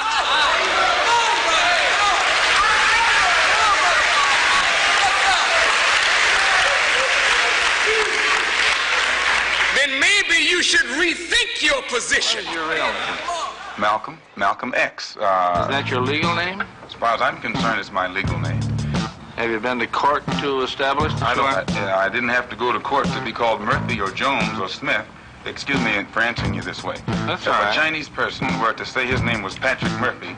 then maybe you should rethink your position. What is your real name? Malcolm X. Is that your legal name? As far as I'm concerned, it's my legal name. Have you been to court to establish the I didn't have to go to court to be called Murphy or Jones or Smith. Excuse me for answering you this way. That's if all right. a Chinese person were to say his name was Patrick Murphy,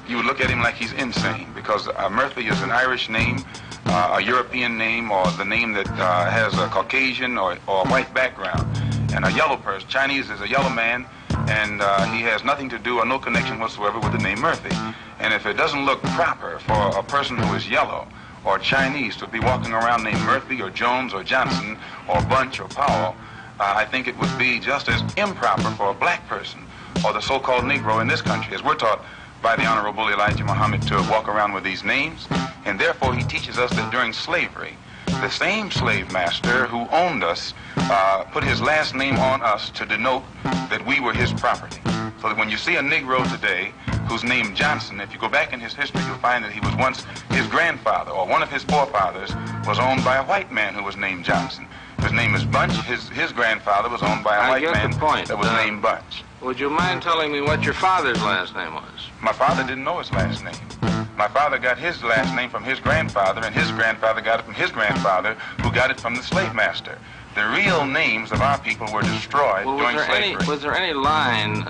you would look at him like he's insane, because Murphy is an Irish name, a European name, or the name that has a Caucasian or white background. And a yellow person, Chinese is a yellow man, and he has nothing to do or no connection whatsoever with the name Murphy. And if it doesn't look proper for a person who is yellow or Chinese to be walking around named Murphy or Jones or Johnson or Bunch or Powell, I think it would be just as improper for a black person or the so-called Negro in this country, as we're taught by the Honorable Elijah Muhammad, to walk around with these names. And therefore he teaches us that during slavery, the same slave master who owned us put his last name on us to denote that we were his property. So that when you see a Negro today who's named Johnson, if you go back in his history, you'll find that he was once his grandfather, or one of his forefathers was owned by a white man who was named Johnson. His name is Bunch. His grandfather was owned by a white man that was named Bunch. Would you mind telling me what your father's last name was? My father didn't know his last name. My father got his last name from his grandfather, and his grandfather got it from his grandfather, who got it from the slave master. The real names of our people were destroyed during slavery. Was there any line,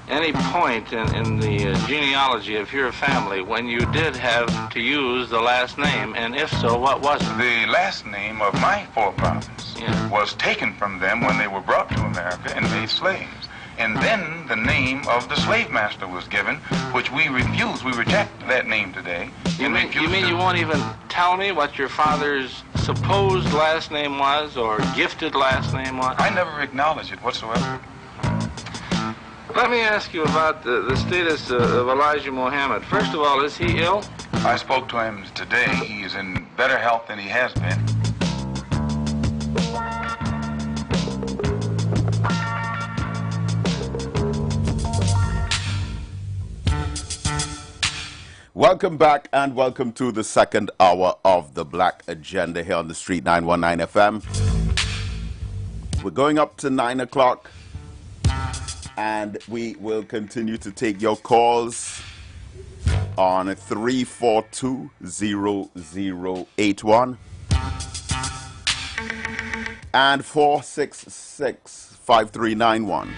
any point in the genealogy of your family when you did have to use the last name, and if so, what was it? The last name of my forefathers was taken from them when they were brought to America and made slaves. And then the name of the slave master was given, which we refuse. We reject that name today. You mean you won't even tell me what your father's supposed last name was or gifted last name was? I never acknowledge it whatsoever. Let me ask you about the status of Elijah Muhammad. First of all, is he ill? I spoke to him today. He is in better health than he has been. Welcome back and welcome to the second hour of the Black Agenda here on the Street 919 FM. We're going up to 9 o'clock and we will continue to take your calls on 342-0081 and 466-5391.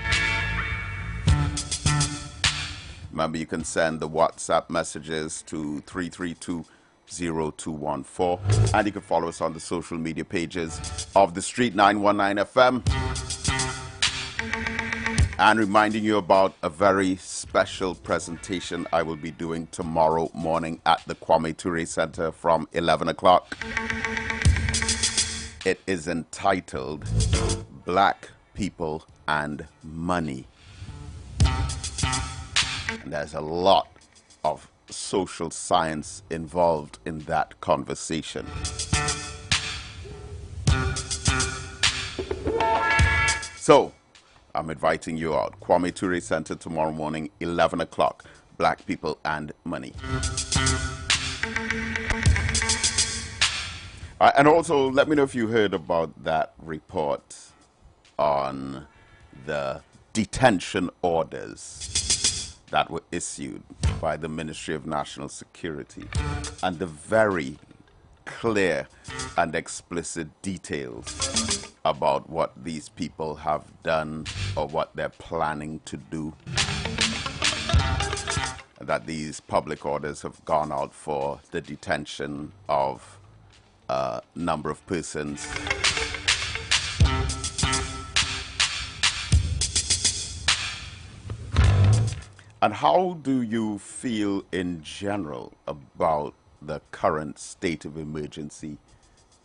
Remember, you can send the WhatsApp messages to 332-0214, and you can follow us on the social media pages of the Street 919 FM. And reminding you about a very special presentation I will be doing tomorrow morning at the Kwame Ture Center from 11 o'clock. It is entitled Black People and Money. And there's a lot of social science involved in that conversation. So, I'm inviting you out. Kwame Ture Center tomorrow morning, 11 o'clock. Black People and Money. And also, let me know if you heard about that report on the detention orders that were issued by the Ministry of National Security, and the very clear and explicit details about what these people have done or what they're planning to do. That these public orders have gone out for the detention of a number of persons. And how do you feel in general about the current state of emergency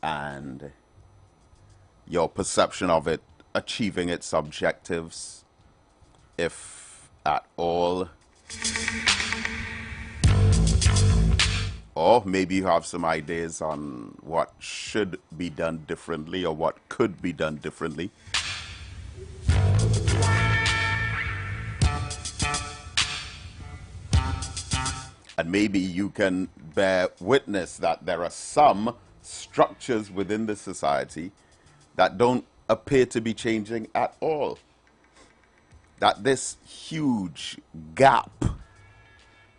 and your perception of it achieving its objectives, if at all? Or maybe you have some ideas on what should be done differently or what could be done differently. And maybe you can bear witness that there are some structures within the society that don't appear to be changing at all. That this huge gap,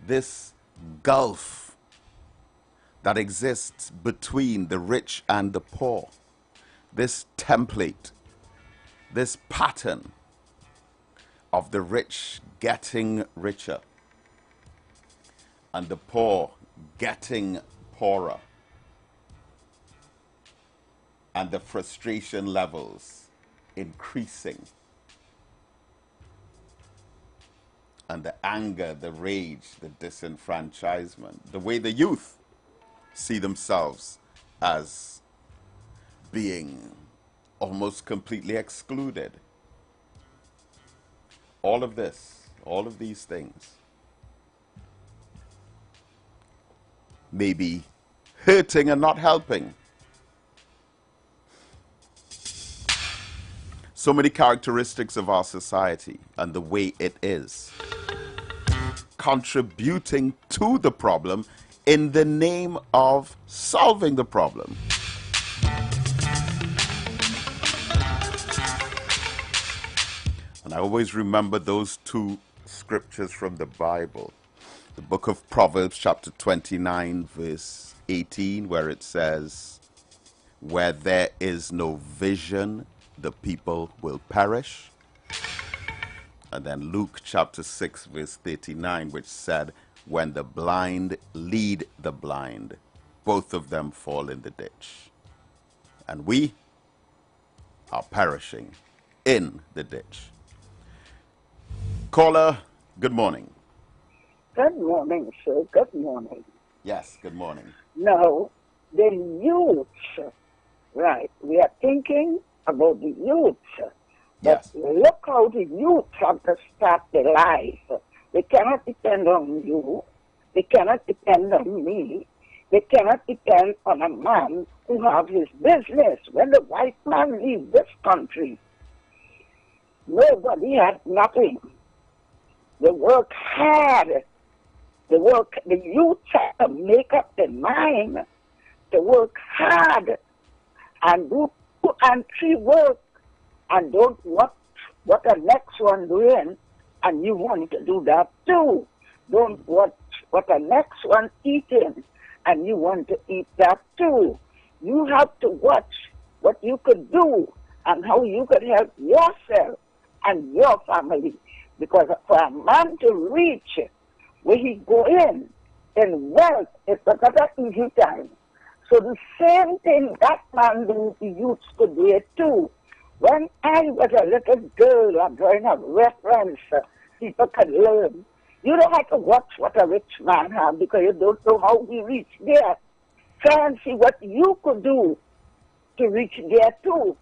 this gulf that exists between the rich and the poor, this template, this pattern of the rich getting richer and the poor getting poorer, and the frustration levels increasing, and the anger, the rage, the disenfranchisement, the way the youth see themselves as being almost completely excluded. All of this, all of these things may be hurting and not helping. So many characteristics of our society and the way it is, contributing to the problem in the name of solving the problem. And I always remember those two scriptures from the Bible. The book of Proverbs chapter 29 verse 18, where it says, where there is no vision, the people will perish. And then Luke chapter 6 verse 39, which said, when the blind lead the blind, both of them fall in the ditch. And we are perishing in the ditch. Caller, good morning. Good morning, sir. Good morning. Yes, good morning. Now, the youth, right, we are thinking about the youth. Yes. But look how the youth have to start their life. They cannot depend on you. They cannot depend on me. They cannot depend on a man who has his business. When the white man leaves this country, nobody had nothing. They work hard. The youth have to make up their mind to work hard and do 2 and 3 work and don't watch what the next one doing and you want to do that too. Don't watch what the next one eating and you want to eat that too. You have to watch what you could do and how you could help yourself and your family. Because for a man to reach where he go in wealth, it's not an easy time. So the same thing that man do, the youths could do it too. When I was a little girl, I'm drawing a reference, people could learn. You don't have to watch what a rich man has because you don't know how he reached there. Try and see what you could do to reach there too.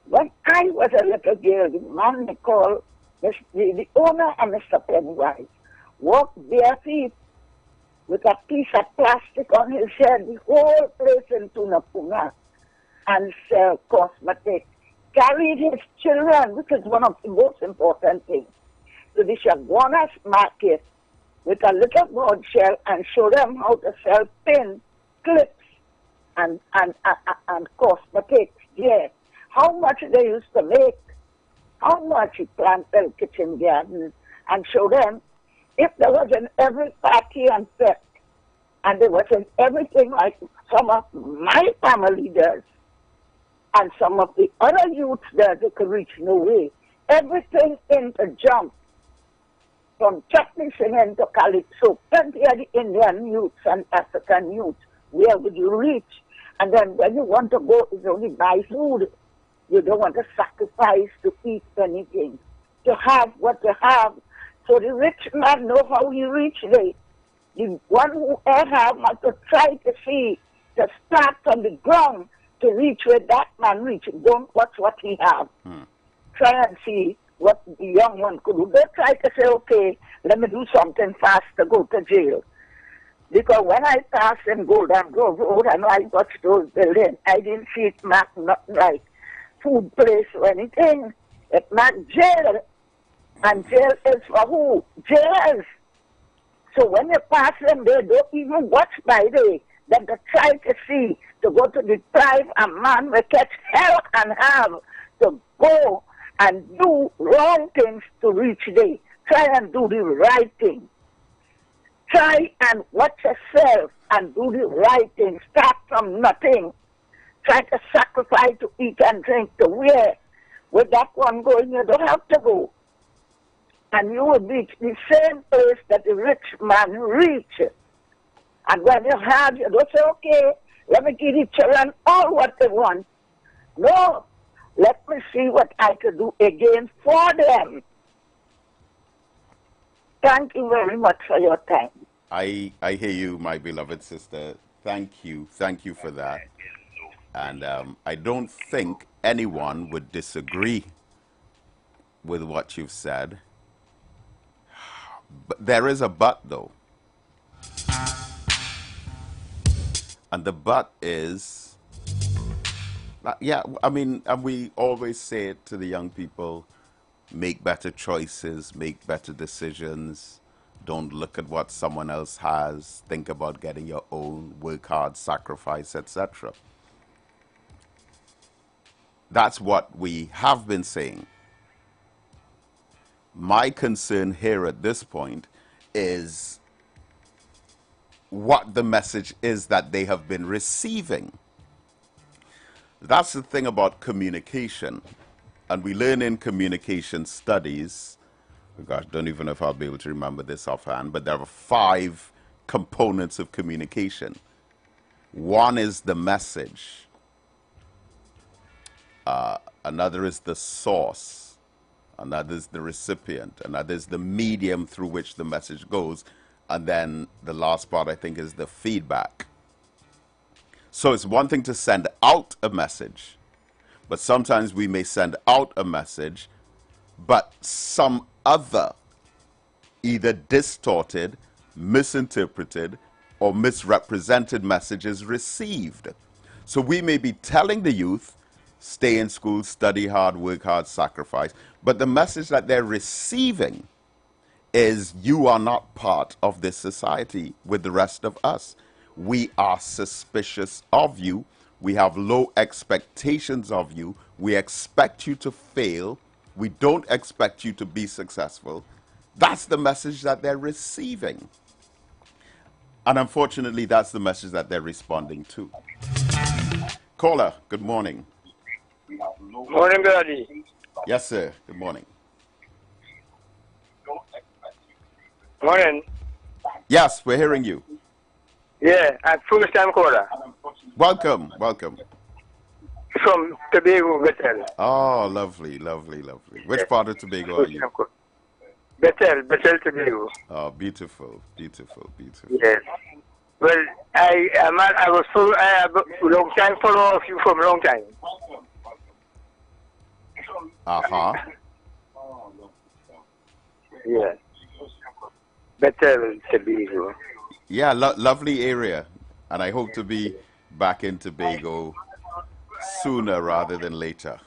When I was a little girl, the man they call the owner and Mr. Pennywise walked bare feet with a piece of plastic on his head, the whole place in Tunapuna, and sell cosmetics. Carried his children, which is one of the most important things, to the Shaguanas market with a little board shell and show them how to sell pins, clips, and cosmetics. Yes. How much they used to make, how much he planted kitchen gardens, and show them if there was in every party and fest, and there was in everything like some of my family does, and some of the other youths there, they could reach no way. Everything in the jump, from chutney singing to calypso, plenty of the Indian youths and African youths, where would you reach? And then when you want to go, it's only buy food. You don't want to sacrifice to eat anything, to have what you have. So the rich man know how he reach there. The one who have must to try to see, to start from the ground to reach where that man reach. Don't watch what he have. Try and see what the young one could do. Don't try to say, okay, let me do something fast to go to jail. Because when I passed in Golden Grove Road and I watched those buildings, I didn't see it marked nothing like food place or anything. It marked jail. And jail is for who? Jailers. So when you pass them, they don't even watch by day. Then they try to see, to go to deprive a man will catch hell and have to go and do wrong things to reach there. Try and do the right thing. Try and watch yourself and do the right thing. Start from nothing. Try to sacrifice to eat and drink to wear. With that one going, you don't have to go. And you will reach the same place that the rich man reached. And when you have, you don't say, okay, let me give the children all what they want. No, let me see what I can do again for them. Thank you very much for your time. I hear you, my beloved sister. Thank you for that. And I don't think anyone would disagree with what you've said. But there is a but, though. And the but is, yeah, I mean, and we always say it to the young people, make better choices, make better decisions. Don't look at what someone else has. Think about getting your own, work hard, sacrifice, etc. That's what we have been saying. My concern here at this point is what the message is that they have been receiving. That's the thing about communication. And we learn in communication studies, oh gosh, don't even know if I'll be able to remember this offhand, but there are 5 components of communication. One is the message. Another is the source. Another is the recipient. Another is the medium through which the message goes. And then the last part, I think, is the feedback. So it's one thing to send out a message, but sometimes we may send out a message, but some other either distorted, misinterpreted, or misrepresented message is received. So we may be telling the youth, stay in school, study hard, work hard, sacrifice, but the message that they're receiving is you are not part of this society with the rest of us. We are suspicious of you. We have low expectations of you. We expect you to fail. We don't expect you to be successful. That's the message that they're receiving. And unfortunately, that's the message that they're responding to. Caller, good morning. Morning, Daddy. Yes, sir. Good morning. Morning. Yes, we're hearing you. Yeah, I'm first time caller. Welcome, welcome. From Tobago, Bethel. Oh, lovely, lovely, lovely. Which part of Tobago are you? Bethel, Tobago. Oh, beautiful, beautiful, beautiful. Yes. Well, I was a long time follower of you from a long time. Uh-huh. Yeah. Bethel, Tobago. Yeah, lovely area. And I hope to be back in Tobago sooner rather than later.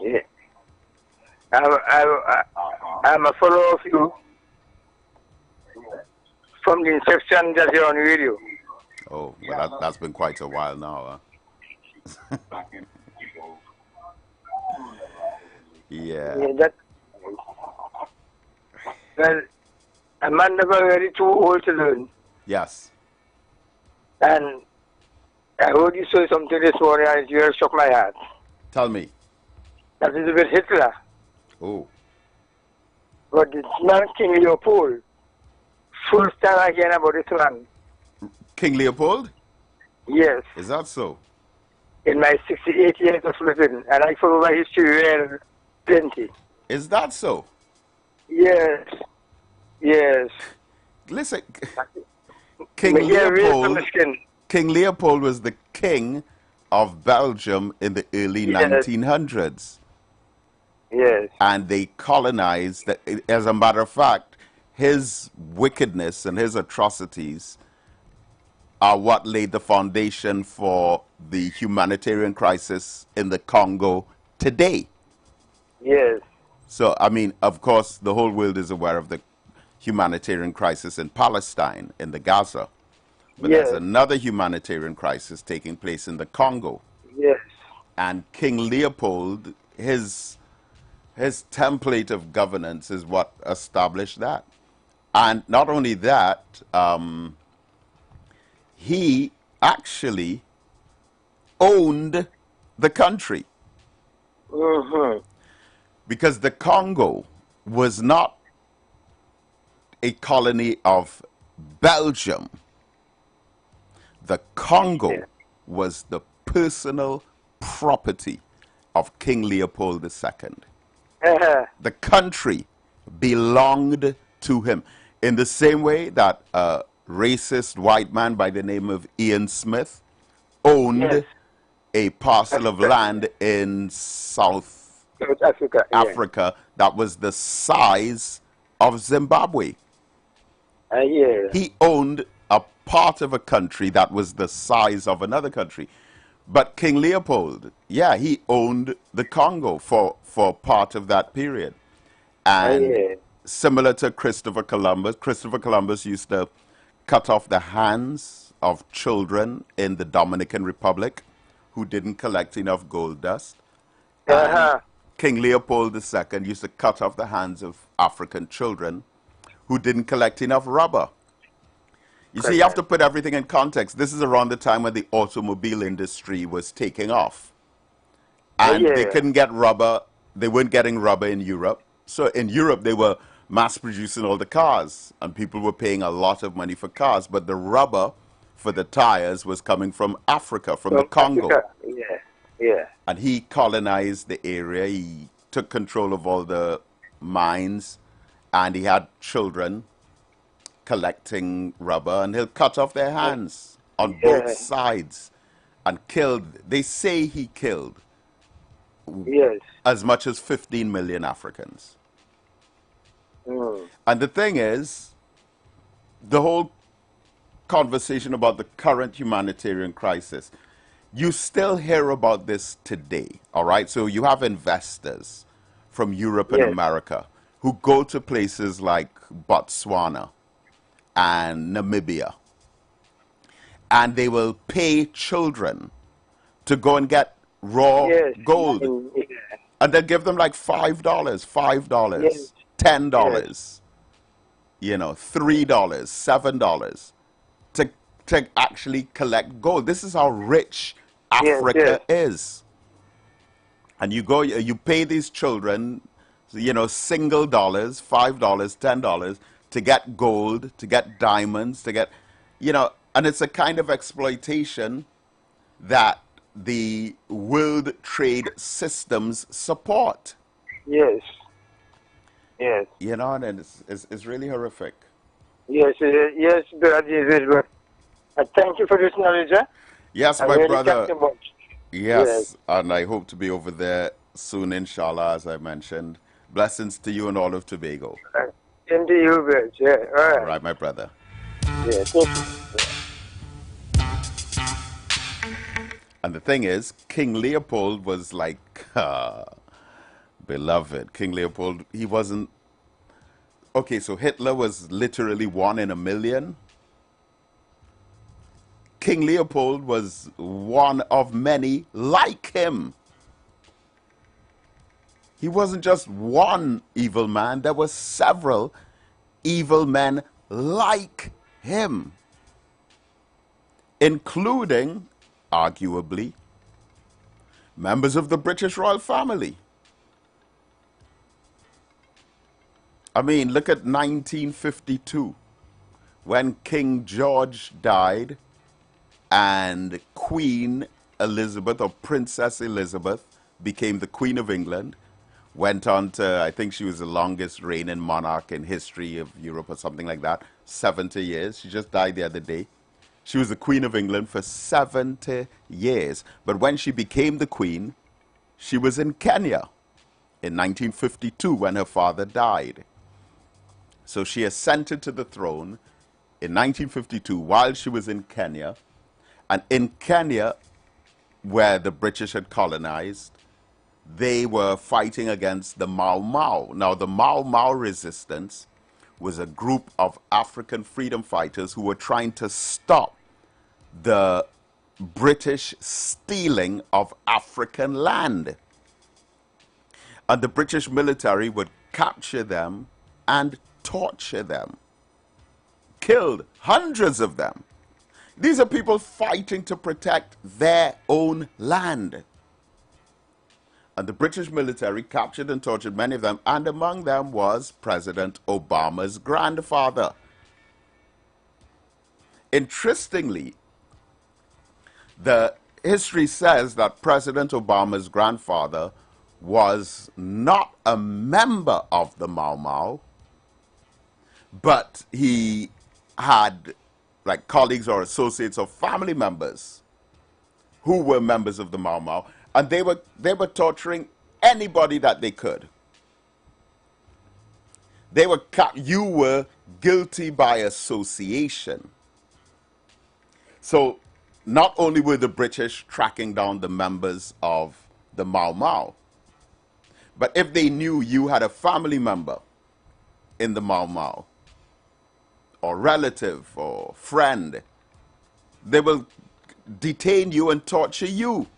Yeah. I'm a follower of you from the inception that you're on radio. Oh, well, that's been quite a while now, huh? Yeah. Well, a man never very too old to learn. Yes. And I heard you say something this morning and it really shook my heart. Tell me. That is about Hitler. Oh. But it's not King Leopold. Full time again about this man. King Leopold? Yes. Is that so? In my 68 years of living, and I follow my history well plenty. Is that so? Yes. Yes. Listen, King Leopold was the king of Belgium in the early 1900s. Yes. And they colonized. As a matter of fact, his wickedness and his atrocities are what laid the foundation for the humanitarian crisis in the Congo today. Yes. So, I mean, of course, the whole world is aware of the humanitarian crisis in Palestine, in the Gaza. But there's another humanitarian crisis taking place in the Congo. Yes. And King Leopold, his template of governance is what established that. And not only that, he actually owned the country. Mm-hmm. Because the Congo was not a colony of Belgium. The Congo was the personal property of King Leopold II. The country belonged to him. In the same way that a racist white man by the name of Ian Smith owned a parcel of land in South Africa that was the size of Zimbabwe. He owned a part of a country that was the size of another country. But King Leopold, yeah, he owned the Congo for part of that period. And similar to Christopher Columbus used to cut off the hands of children in the Dominican Republic who didn't collect enough gold dust. And King Leopold II used to cut off the hands of African children who didn't collect enough rubber. You see, you have to put everything in context. This is around the time when the automobile industry was taking off. And they couldn't get rubber. They weren't getting rubber in Europe. So in Europe, they were mass producing all the cars. And people were paying a lot of money for cars. But the rubber for the tires was coming from Africa, from the Congo. And he colonized the area. He took control of all the mines. And he had children collecting rubber, and he'll cut off their hands on both sides and killed. They say he killed as much as 15 million Africans. And the thing is, the whole conversation about the current humanitarian crisis, you still hear about this today, all right? So you have investors from Europe and America who go to places like Botswana and Namibia, and they will pay children to go and get raw gold, and they'll give them like $5, $10, you know, $3, $7 to actually collect gold. This is how rich Africa is. And you go, you pay these children, you know, single dollars, $5, $10, to get gold, to get diamonds, to get, you know, and it's a kind of exploitation that the world trade systems support. You know, and it's really horrific. Brother David. Thank you for this knowledge. Yes, my brother. Yes, and I hope to be over there soon, inshallah, as I mentioned. Blessings to you and all of Tobago. Into you, brother. All right, my brother. Thank you. And the thing is, King Leopold was like, beloved. King Leopold, he wasn't... Okay, so Hitler was literally 1 in a million. King Leopold was one of many like him. He wasn't just one evil man. There were several evil men like him, including, arguably, members of the British royal family. I mean, look at 1952, when King George died and Queen Elizabeth, or Princess Elizabeth, became the Queen of England. Went on to, I think she was the longest reigning monarch in history of Europe or something like that, 70 years. She just died the other day. She was the Queen of England for 70 years. But when she became the Queen, she was in Kenya in 1952 when her father died. So she ascended to the throne in 1952 while she was in Kenya. And in Kenya, where the British had colonized, they were fighting against the Mau Mau. Now, the Mau Mau resistance was a group of African freedom fighters who were trying to stop the British stealing of African land. And the British military would capture them and torture them. Killed hundreds of them. These are people fighting to protect their own land. And the British military captured and tortured many of them, and among them was President Obama's grandfather. Interestingly, the history says that President Obama's grandfather was not a member of the Mau Mau, But he had like colleagues or associates or family members who were members of the Mau Mau, and they were torturing anybody that they could. You were guilty by association. So not only were the British tracking down the members of the Mau Mau, but if they knew you had a family member in the Mau Mau, or relative or friend, they will detain you and torture you.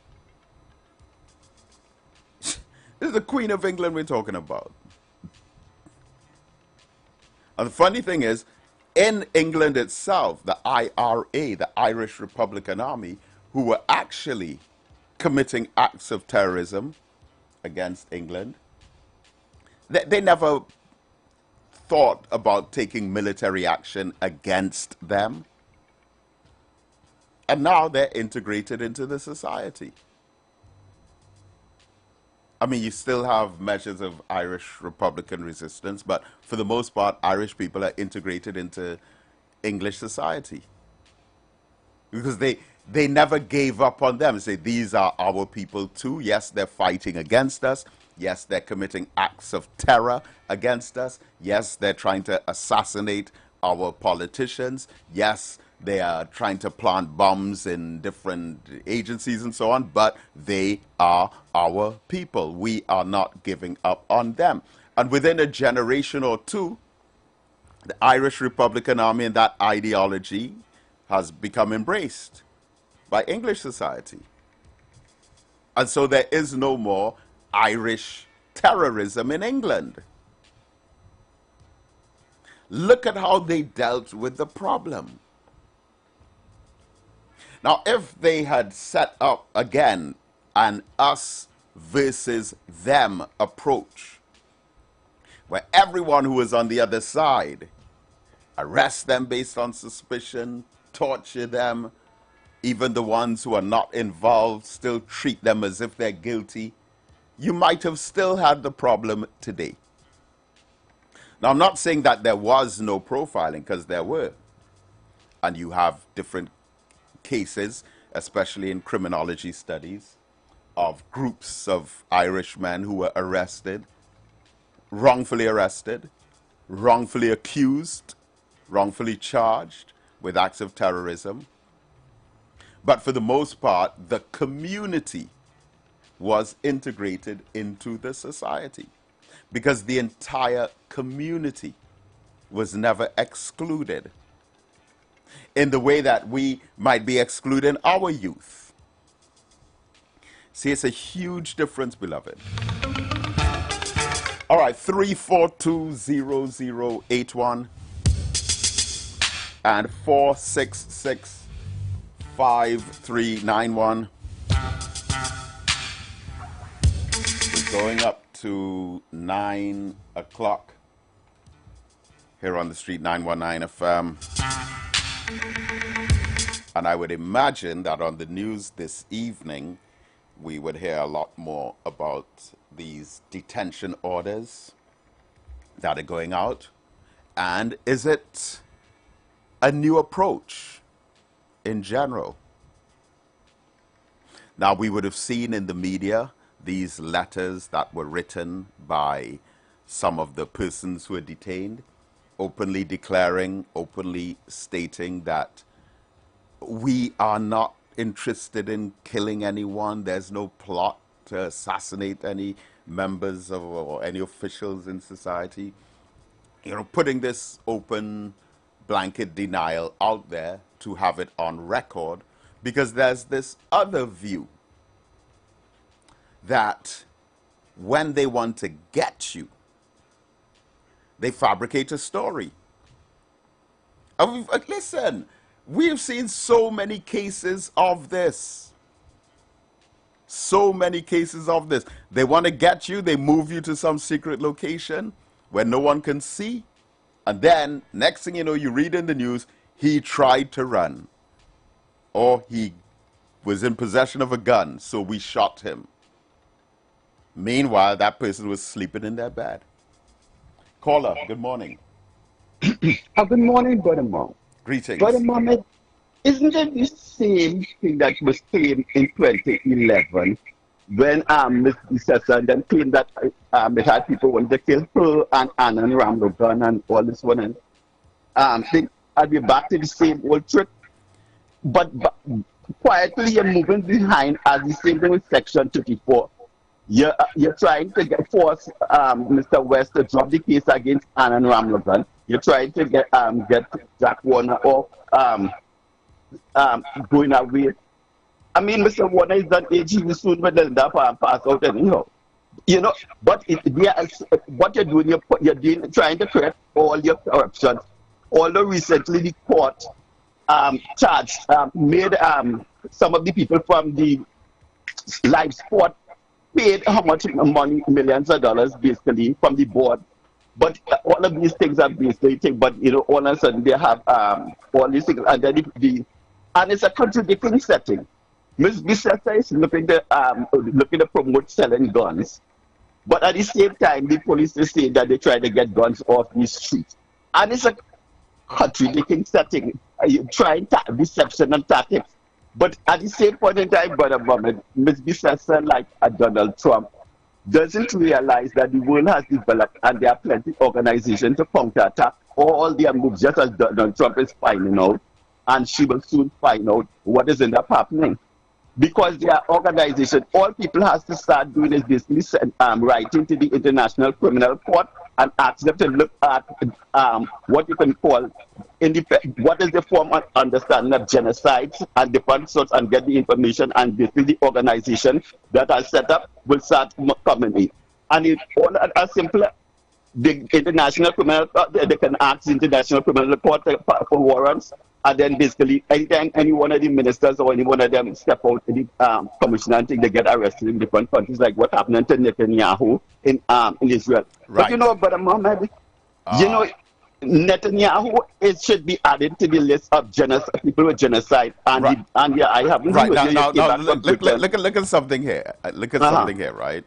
This is the Queen of England we're talking about. And the funny thing is, in England itself, the IRA, the Irish Republican Army, who were actually committing acts of terrorism against England, they never thought about taking military action against them. And now they're integrated into the society. I mean, you still have measures of Irish Republican resistance, but for the most part, Irish people are integrated into English society. Because they never gave up on them. Say, these are our people too. Yes, they're fighting against us. Yes, they're committing acts of terror against us. Yes, they're trying to assassinate our politicians. Yes, they are trying to plant bombs in different agencies and so on, but they are our people. We are not giving up on them. And within a generation or two, the Irish Republican Army and that ideology has become embraced by English society. And so there is no more Irish terrorism in England. Look at how they dealt with the problem. Now, if they had set up again an us versus them approach, where everyone who is on the other side, arrest them based on suspicion, torture them, even the ones who are not involved, still treat them as if they're guilty, you might have still had the problem today. Now, I'm not saying that there was no profiling, because there were. And you have different cases, especially in criminology studies, of groups of Irishmen who were arrested, wrongfully accused, wrongfully charged with acts of terrorism. But for the most part, the community was integrated into the society because the entire community was never excluded in the way that we might be excluding our youth. See, it's a huge difference, beloved. All right, 3420081 and 4665391. We're going up to 9 o'clock here on the street, 919 FM. And I would imagine that on the news this evening, we would hear a lot more about these detention orders that are going out. And is it a new approach in general? Now, we would have seen in the media these letters that were written by some of the persons who were detained, openly declaring, openly stating that we are not interested in killing anyone. There's no plot to assassinate any members of or any officials in society. You know, putting this open blanket denial out there to have it on record, because there's this other view that when they want to get you, they fabricate a story. Listen, we've seen so many cases of this. So many cases of this. They want to get you, they move you to some secret location where no one can see. And then, next thing you know, you read in the news, he tried to run. Or he was in possession of a gun, so we shot him. Meanwhile, that person was sleeping in their bed. Caller, good morning. Good morning, Brother Mom. Greetings. Brother Mohammed, isn't it the same thing that was claimed in 2011 when Ms. Bissessa then claimed that it had people wanting to kill her and Annan Ramlogan and all this one? And I'll be back to the same old trick. But quietly you're moving behind as the same thing with Section 34. You're trying to force Mr. West to drop the case against Annan Ramlogan. You're trying to get Jack Warner off going away. I mean, Mr. Warner is that age, he will soon pass out anyhow. You know, but what you're doing, you're trying to correct all your corruption. Although recently the court made some of the people from the live sport paid how much money, millions of dollars basically from the board. But all of these things are basically but you know, all of a sudden they have all these things, and then and it's a contradicting setting. Ms. Bissessa is looking to promote selling guns, but at the same time the police is saying that they try to get guns off the streets, and it's a contradicting setting. You trying deception and tactics, but at the same point in time, Brother Mohammed, Ms. Bissessa, like Donald Trump, doesn't realize that the world has developed and there are plenty of organizations to counterattack all their moves, just as Donald Trump is finding out, and she will soon find out what is end up happening. Because there are organizations, all people has to start doing is basically writing to the International Criminal Court and ask them to look at what you can call what is the form of understanding of genocides and different sorts, and get the information, and basically the organization that are set up will start coming in. And it all as simple. The International Criminal Court, they can ask the International Criminal Court for warrants, and then basically anytime any one of the ministers or any one of them step out to the commission and think they get arrested in different countries, like what happened to Netanyahu in Israel. Right. But you know, Brother Mohammed, you know, Netanyahu, it should be added to the list of people with genocide. And, right. I haven't right now look at something here. Look at something here, right?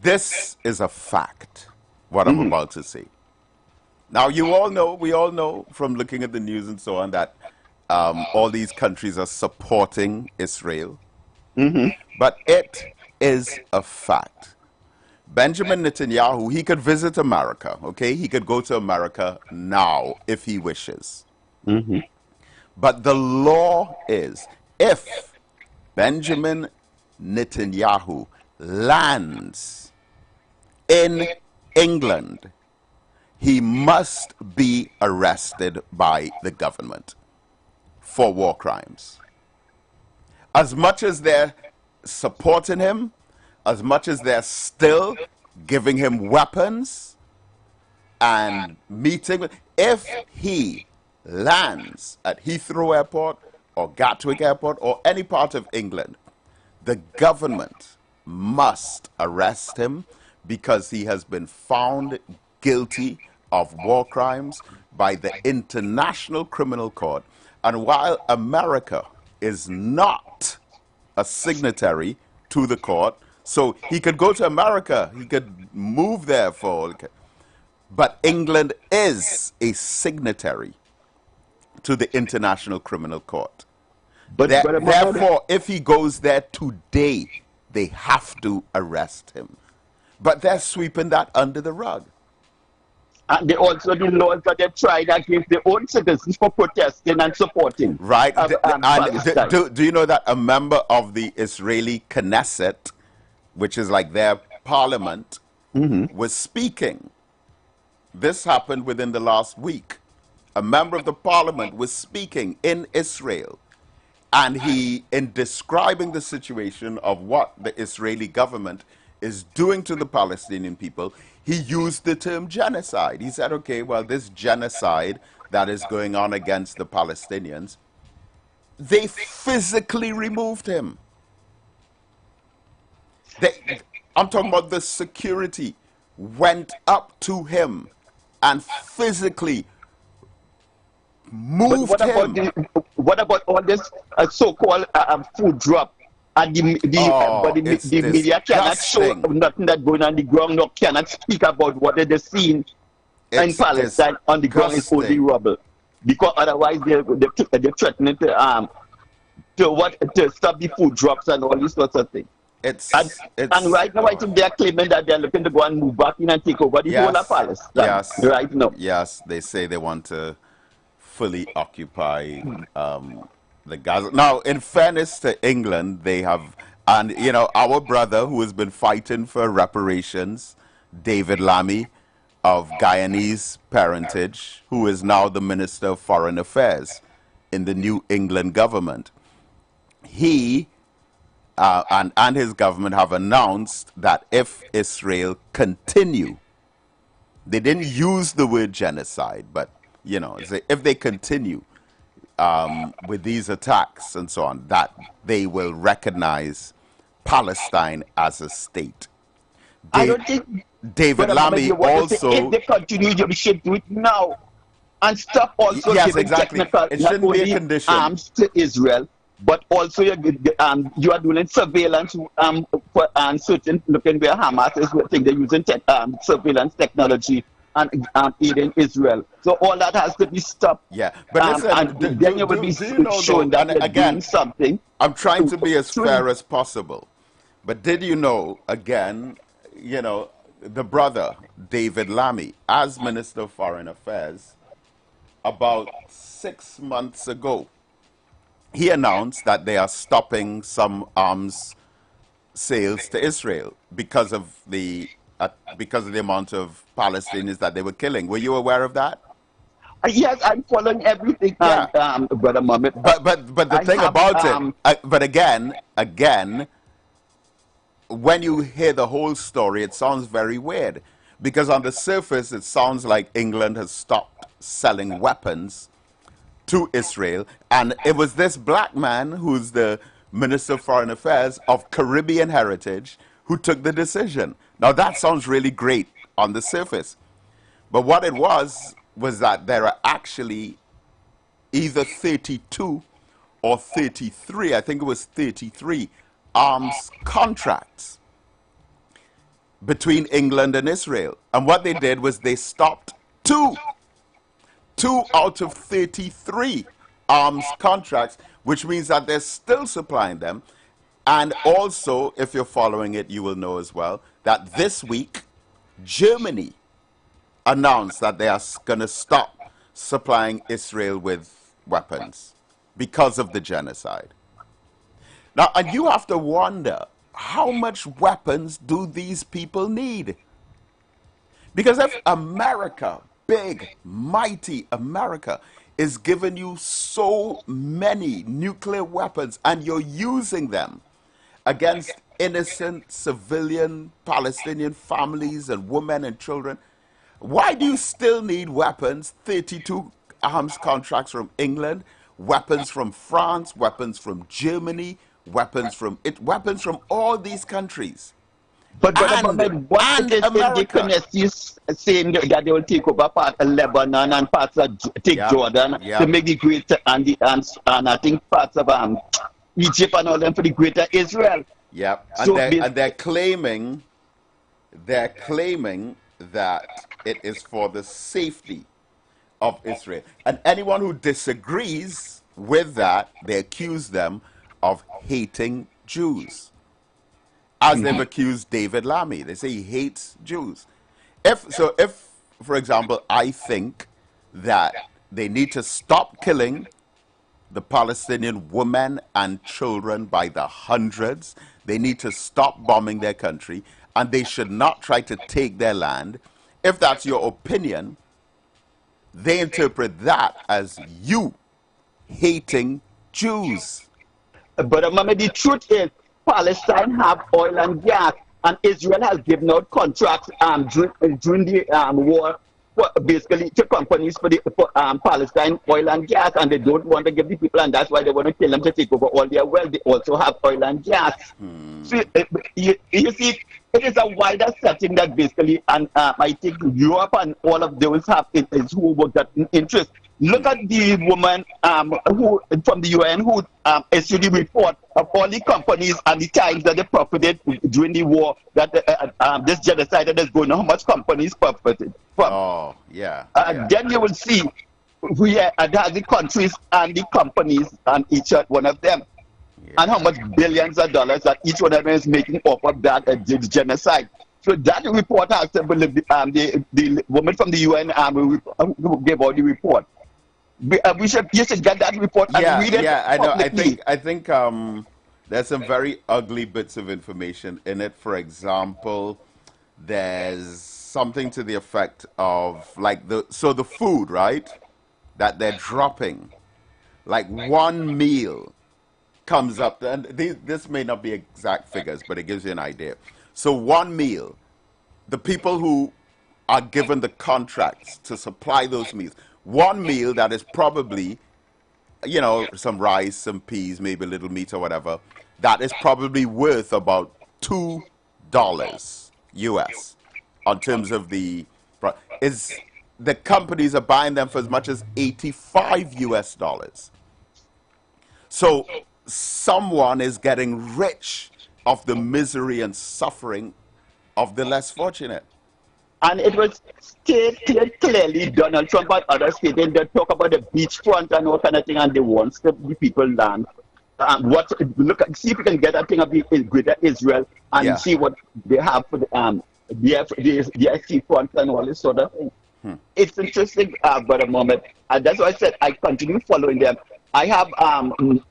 This is a fact, what I'm about to say. Now, we all know from looking at the news and so on that all these countries are supporting Israel. But it is a fact. Benjamin Netanyahu, he could visit America, okay? He could go to America now if he wishes. But the law is, if Benjamin Netanyahu lands in England, he must be arrested by the government for war crimes. As much as they're supporting him, as much as they're still giving him weapons and meeting with, if he lands at Heathrow Airport or Gatwick Airport or any part of England, the government must arrest him because he has been found guilty of war crimes by the International Criminal Court. And while America is not a signatory to the court, so he could go to America, he could move there but England is a signatory to the International Criminal Court. But therefore, if he goes there today, they have to arrest him. But they're sweeping that under the rug. And they also the laws that they tried against their own citizens for protesting and supporting. Right. Do you know that a member of the Israeli Knesset, which is like their parliament, was speaking? This happened within the last week. A member of the parliament was speaking in Israel, and he, in describing the situation of what the Israeli government is doing to the Palestinian people, he used the term genocide. He said, okay, well, this genocide that is going on against the Palestinians, they physically removed him. I'm talking about the security went up to him and physically moved him. What about all this so-called food drop? And the media cannot show nothing that's going on the ground, nor cannot speak about what they're seeing. in Palestine on the ground is only rubble, because otherwise they're threatening to stop the food drops and all these sorts of things. And right now, I think they are claiming that they are looking to go and move back in and take over the whole of Palestine. Yes. Right now. Yes, they say they want to fully occupy the Gaza. Now, in fairness to England, they have, and you know, our brother who has been fighting for reparations, David Lammy, of Guyanese parentage, who is now the Minister of Foreign Affairs in the New England government. He and his government have announced that if Israel continue, they didn't use the word genocide, but you know, if they continue with these attacks and so on, that they will recognize Palestine as a state. I don't think David Lammy also. If they continue, they should do it now and stop also giving technical it shouldn't be a condition. Arms to Israel, but also you are doing surveillance for certain looking where Hamas is. I think they're using surveillance technology and aiding Israel. So all that has to be stopped. Yeah, but listen, and then you will be shown that they're doing something. I'm trying to be as fair as possible, but did you know, again, you know, the brother, David Lammy, as Minister of Foreign Affairs, about 6 months ago, he announced that they are stopping some arms sales to Israel because of the amount of Palestinians that they were killing. Were you aware of that? Yes, I'm following everything, Brother Mohammed. But the thing about it, but again, when you hear the whole story, it sounds very weird, because on the surface, it sounds like England has stopped selling weapons to Israel, and it was this black man who's the Minister of Foreign Affairs of Caribbean heritage who took the decision. Now, that sounds really great on the surface, but what it was that there are actually either 32 or 33, I think it was 33, arms contracts between England and Israel. And what they did was they stopped two out of 33 arms contracts, which means that they're still supplying them. And also, if you're following it, you will know as well that this week, Germany announced that they are going to stop supplying Israel with weapons because of the genocide. Now, and you have to wonder, how much weapons do these people need? Because if America, big, mighty America, is giving you so many nuclear weapons and you're using them against innocent civilian Palestinian families and women and children, why do you still need weapons? 32 arms contracts from England, weapons from France, weapons from Germany, weapons from all these countries. But what did the Knesset saying that they will take over part of Lebanon and parts of Jordan to make the greater and I think parts of Egypt and all them for the greater Israel. Yeah, so and they're claiming that it is for the safety of Israel. And anyone who disagrees with that, they accuse them of hating Jews. As they've accused David Lammy. They say he hates Jews. If, for example, I think that they need to stop killing the Palestinian women and children by the hundreds, they need to stop bombing their country, and they should not try to take their land. If that's your opinion, they interpret that as you hating Jews. But the truth is, Palestine have oil and gas, and Israel has given out contracts during the war, basically to companies for Palestine oil and gas, and they don't want to give the people, and that's why they want to kill them to take over all their wealth. They also have oil and gas. So, you see, it is a wider setting that basically, and I think Europe and all of those have who work that interest. Look at the woman who from the UN who issued the report of all the companies and the times that they profited during the war, that this genocide that is going on, how much companies profited from. Oh, yeah. Then you will see where the countries and the companies and each one of them. Yeah. And how much billions of dollars that each one of them is making off of that genocide. So that report has to believe the woman from the UN who gave out the report. You should get that report and read it. Yeah, I know. I think there's some very ugly bits of information in it. For example, there's something to the effect of like the food, right, that they're dropping, like one meal comes up, and this may not be exact figures, but it gives you an idea. So one meal, the people who are given the contracts to supply those meals, one meal that is probably, you know, some rice, some peas, maybe a little meat or whatever, that is probably worth about $2 US on terms of the companies are buying them for as much as $85 US. So someone is getting rich of the misery and suffering of the less fortunate. And it was stated clearly, Donald Trump and others stated, they talk about the beachfront and all kind of thing, and they want the people land. See if you can get a thing of the Greater Israel and see what they have for the seafront and all this sort of thing. It's interesting, but a moment, and that's why I said I continue following them. I have Man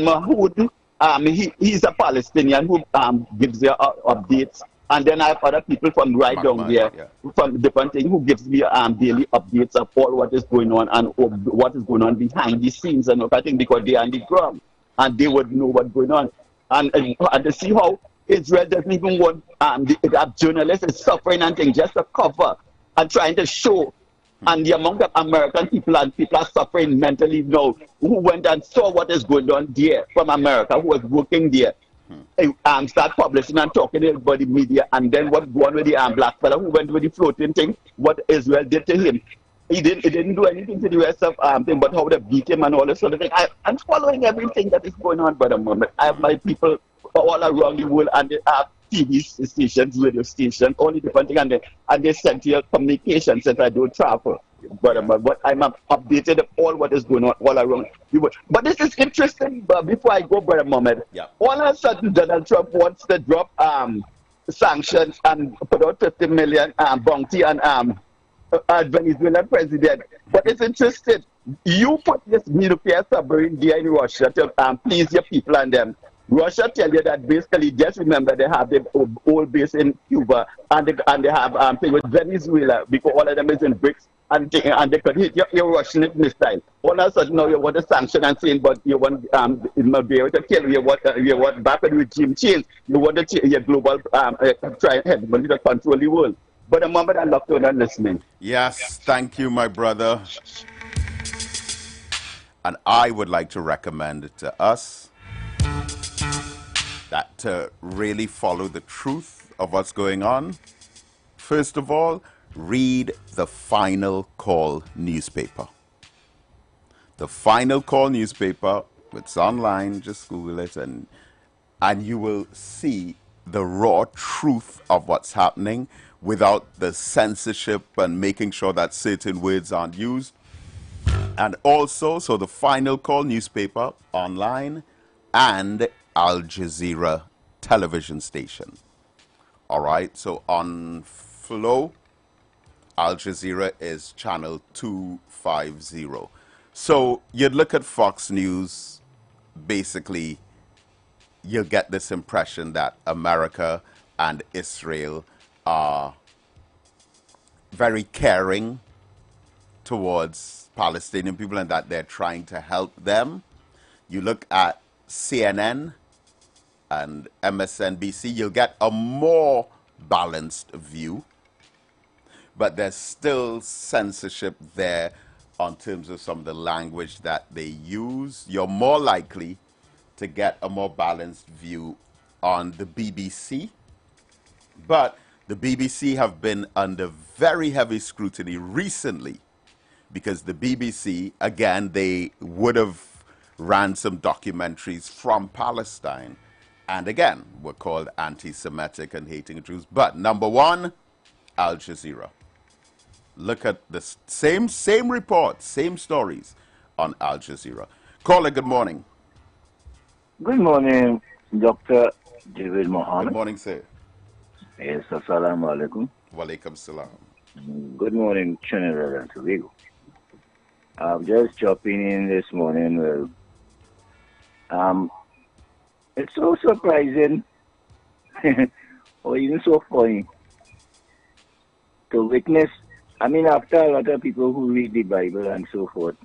Mahood. He's a Palestinian who gives their updates. And then I have other people from right down there, from different things, who gives me daily updates of all what is going on and what is going on behind the scenes and everything, because they are on the ground and they would know what's going on. And to see how Israel doesn't even want the journalists is suffering and things just to cover and trying to show. And the amount of American people and people are suffering mentally now, who went and saw what is going on there from America, who was working there. Start publishing and talking about the media, and then what go on with the black fella who went with the floating thing, what Israel did to him. He didn't do anything to the rest of thing, but how they beat him and all this sort of thing. I'm following everything that is going on by the moment. I have my people all around the world, and they have TV stations, radio stations, all the different things, and they send to your communication since I don't travel. But I'm updated of all what is going on all around the world. But this is interesting. But before I go, brother Mohammed, all of a sudden Donald Trump wants to drop sanctions and put out 50 million bounty on Venezuelan president. But it's interesting. You put this nuclear submarine there in Russia to please your people and them. Russia tell you that basically, just remember they have the old base in Cuba and they have thing with Venezuela, because all of them is in BRICS. And they could hit your Russian missile. All of a sudden now you want to sanction and saying, but you want be able to kill you want back with regime change. You want to your global try hegemony to control the world. But a moment I love to and listening. Yes, thank you, my brother. And I would like to recommend to us that to really follow the truth of what's going on. First of all, read the Final Call newspaper. The Final Call newspaper, it's online, just Google it, and you will see the raw truth of what's happening without the censorship and making sure that certain words aren't used. And also, so the Final Call newspaper online and Al Jazeera television station. All right, so on Flow, Al Jazeera is channel 250. So you'd look at Fox News, basically you'll get this impression that America and Israel are very caring towards Palestinian people and that they're trying to help them. You look at CNN and MSNBC, you'll get a more balanced view. But there's still censorship there on terms of some of the language that they use. You're more likely to get a more balanced view on the BBC But the BBC have been under very heavy scrutiny recently because the BBC, again, they would have ran some documentaries from Palestine and again were called anti-Semitic and hating Jews. But number one, Al Jazeera. Look at the same reports, same stories on Al Jazeera. Caller, good morning. Good morning, Dr. David Mohammed. Good morning, sir. Yes, assalamu alaikum. Walaikum salam. Good morning, Trinidad and Tobago. I'm just jumping in this morning. It's so surprising, or even so funny, to witness. I mean, after a lot of people who read the Bible and so forth,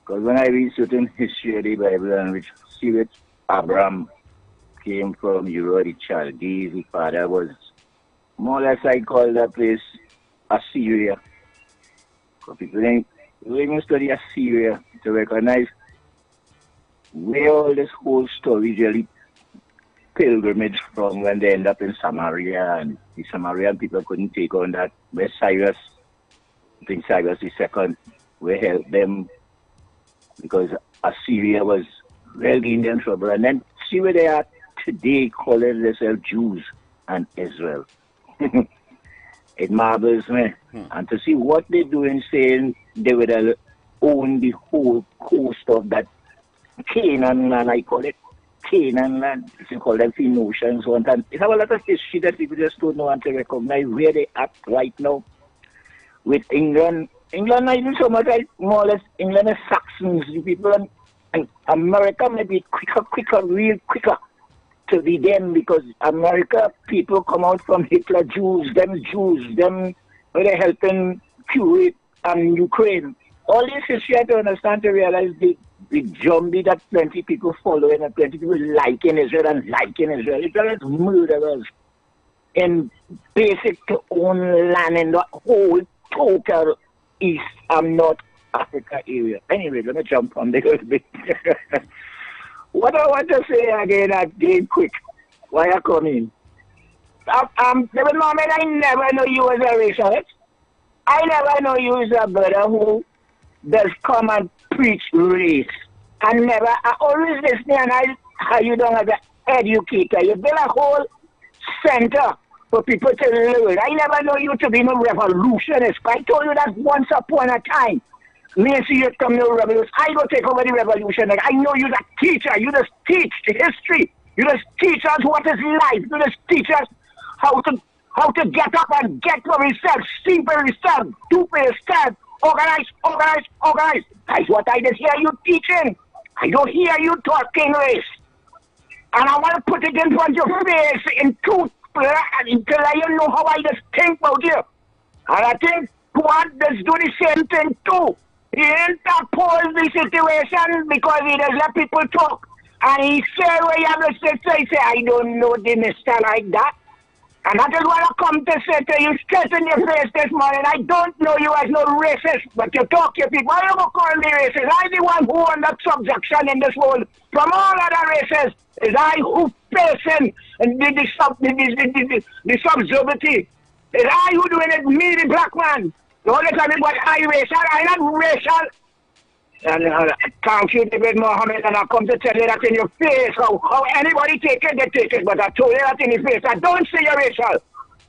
because when I read certain history of the Bible and which see which Abraham came from Europe, the Chaldees, his father was more or less, I call that place Assyria. So people don't even study Assyria to recognize where all this whole story really pilgrimage from when they end up in Samaria, and the Samaritan people couldn't take on that. Where Cyrus, I think Cyrus II, will help them because Assyria was really in their trouble. And then see where they are today, calling themselves Jews and Israel. It marvels me. And to see what they're doing, saying they would own the whole coast of that Canaan land, I call it Canaan land. You call them Phoenicians. And it's a lot of history that people just don't know and to recognize where they are right now. With England, not even so much, like more or less, England is Saxons. The people and America may be real quicker to be them because America people come out from Hitler Jews, them where they helping Kuwait and Ukraine. All this history I have to understand to realize the zombie that plenty people following and plenty people liking Israel and liking Israel. Israel is murderers in basic to own land in the whole total East and North Africa area. Anyway, let me jump on there a little bit. What I want to say again quick, why I come in. David Mohammed, I never know you as a racialist. I never know you as a brother who does come and preach race. I always listen and I how you done as an educator. You build a whole center for people to learn. I never know you to be no revolutionist. I told you that once upon a time. Me see you come no revolution. I go take over the revolution. I know you're a teacher. You just teach the history. You just teach us what is life. You just teach us how to get up and get for yourself, see for yourself, do for yourself, organize. That's what I just hear you teaching. I don't hear you talking race. And I want to put it in front of your face in truth until you know how I just think about you. And I think God does do the same thing too. He interposed the situation because he does let people talk. And he said where you have to say, I don't know the mister like that. And that is what I come to say to you straight in your face this morning. I don't know you as no racist, but you talk your people. Why you going to call me racist? I'm the one who under subjection in this world from all other races. Is I who facing the subservity. Is I who doing it, me the black man. Don't let me what I racial. I'm not racial. And thank you, David Mohammed, and I come to tell you that in your face. How anybody take it, they take it. But I told you that in your face. I don't say you're racial.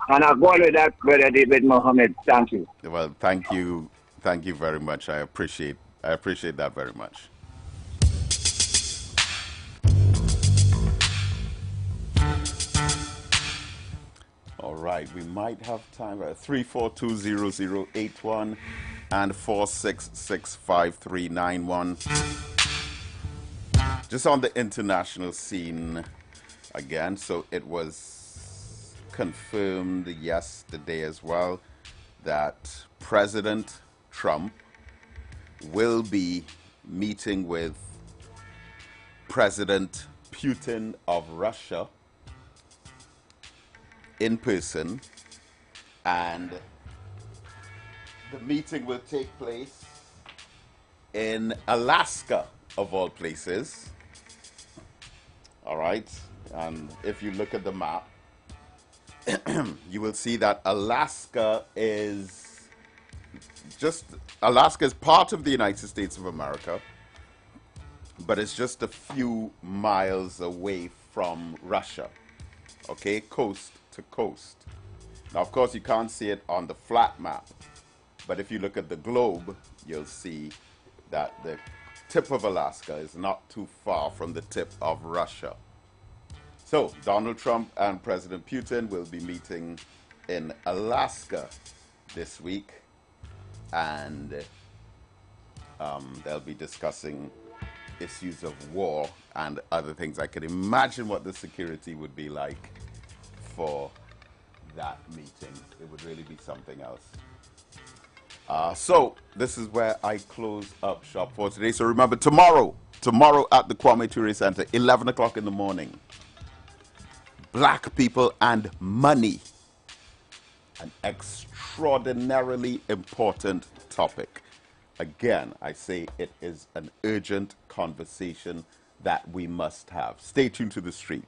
And I go on with that, Brother David Mohammed. Thank you. Well, thank you. Thank you very much. I appreciate that very much. All right, we might have time. 3420081 and 4665391. Just on the international scene again. So it was confirmed yesterday as well that President Trump will be meeting with President Putin of Russia in person, and the meeting will take place in Alaska, of all places. All right, and if you look at the map, you will see that Alaska is part of the United States of America, but it's just a few miles away from Russia, okay, coast to coast. Now, of course, you can't see it on the flat map, but if you look at the globe, you'll see that the tip of Alaska is not too far from the tip of Russia. So, Donald Trump and President Putin will be meeting in Alaska this week, and they'll be discussing issues of war and other things. I can imagine what the security would be like for that meeting. It would really be something else. So, this is where I close up shop for today. So remember, tomorrow at the Kwame Ture Center, 11 o'clock in the morning, Black people and money, an extraordinarily important topic. Again, I say it is an urgent conversation that we must have. Stay tuned to The Street.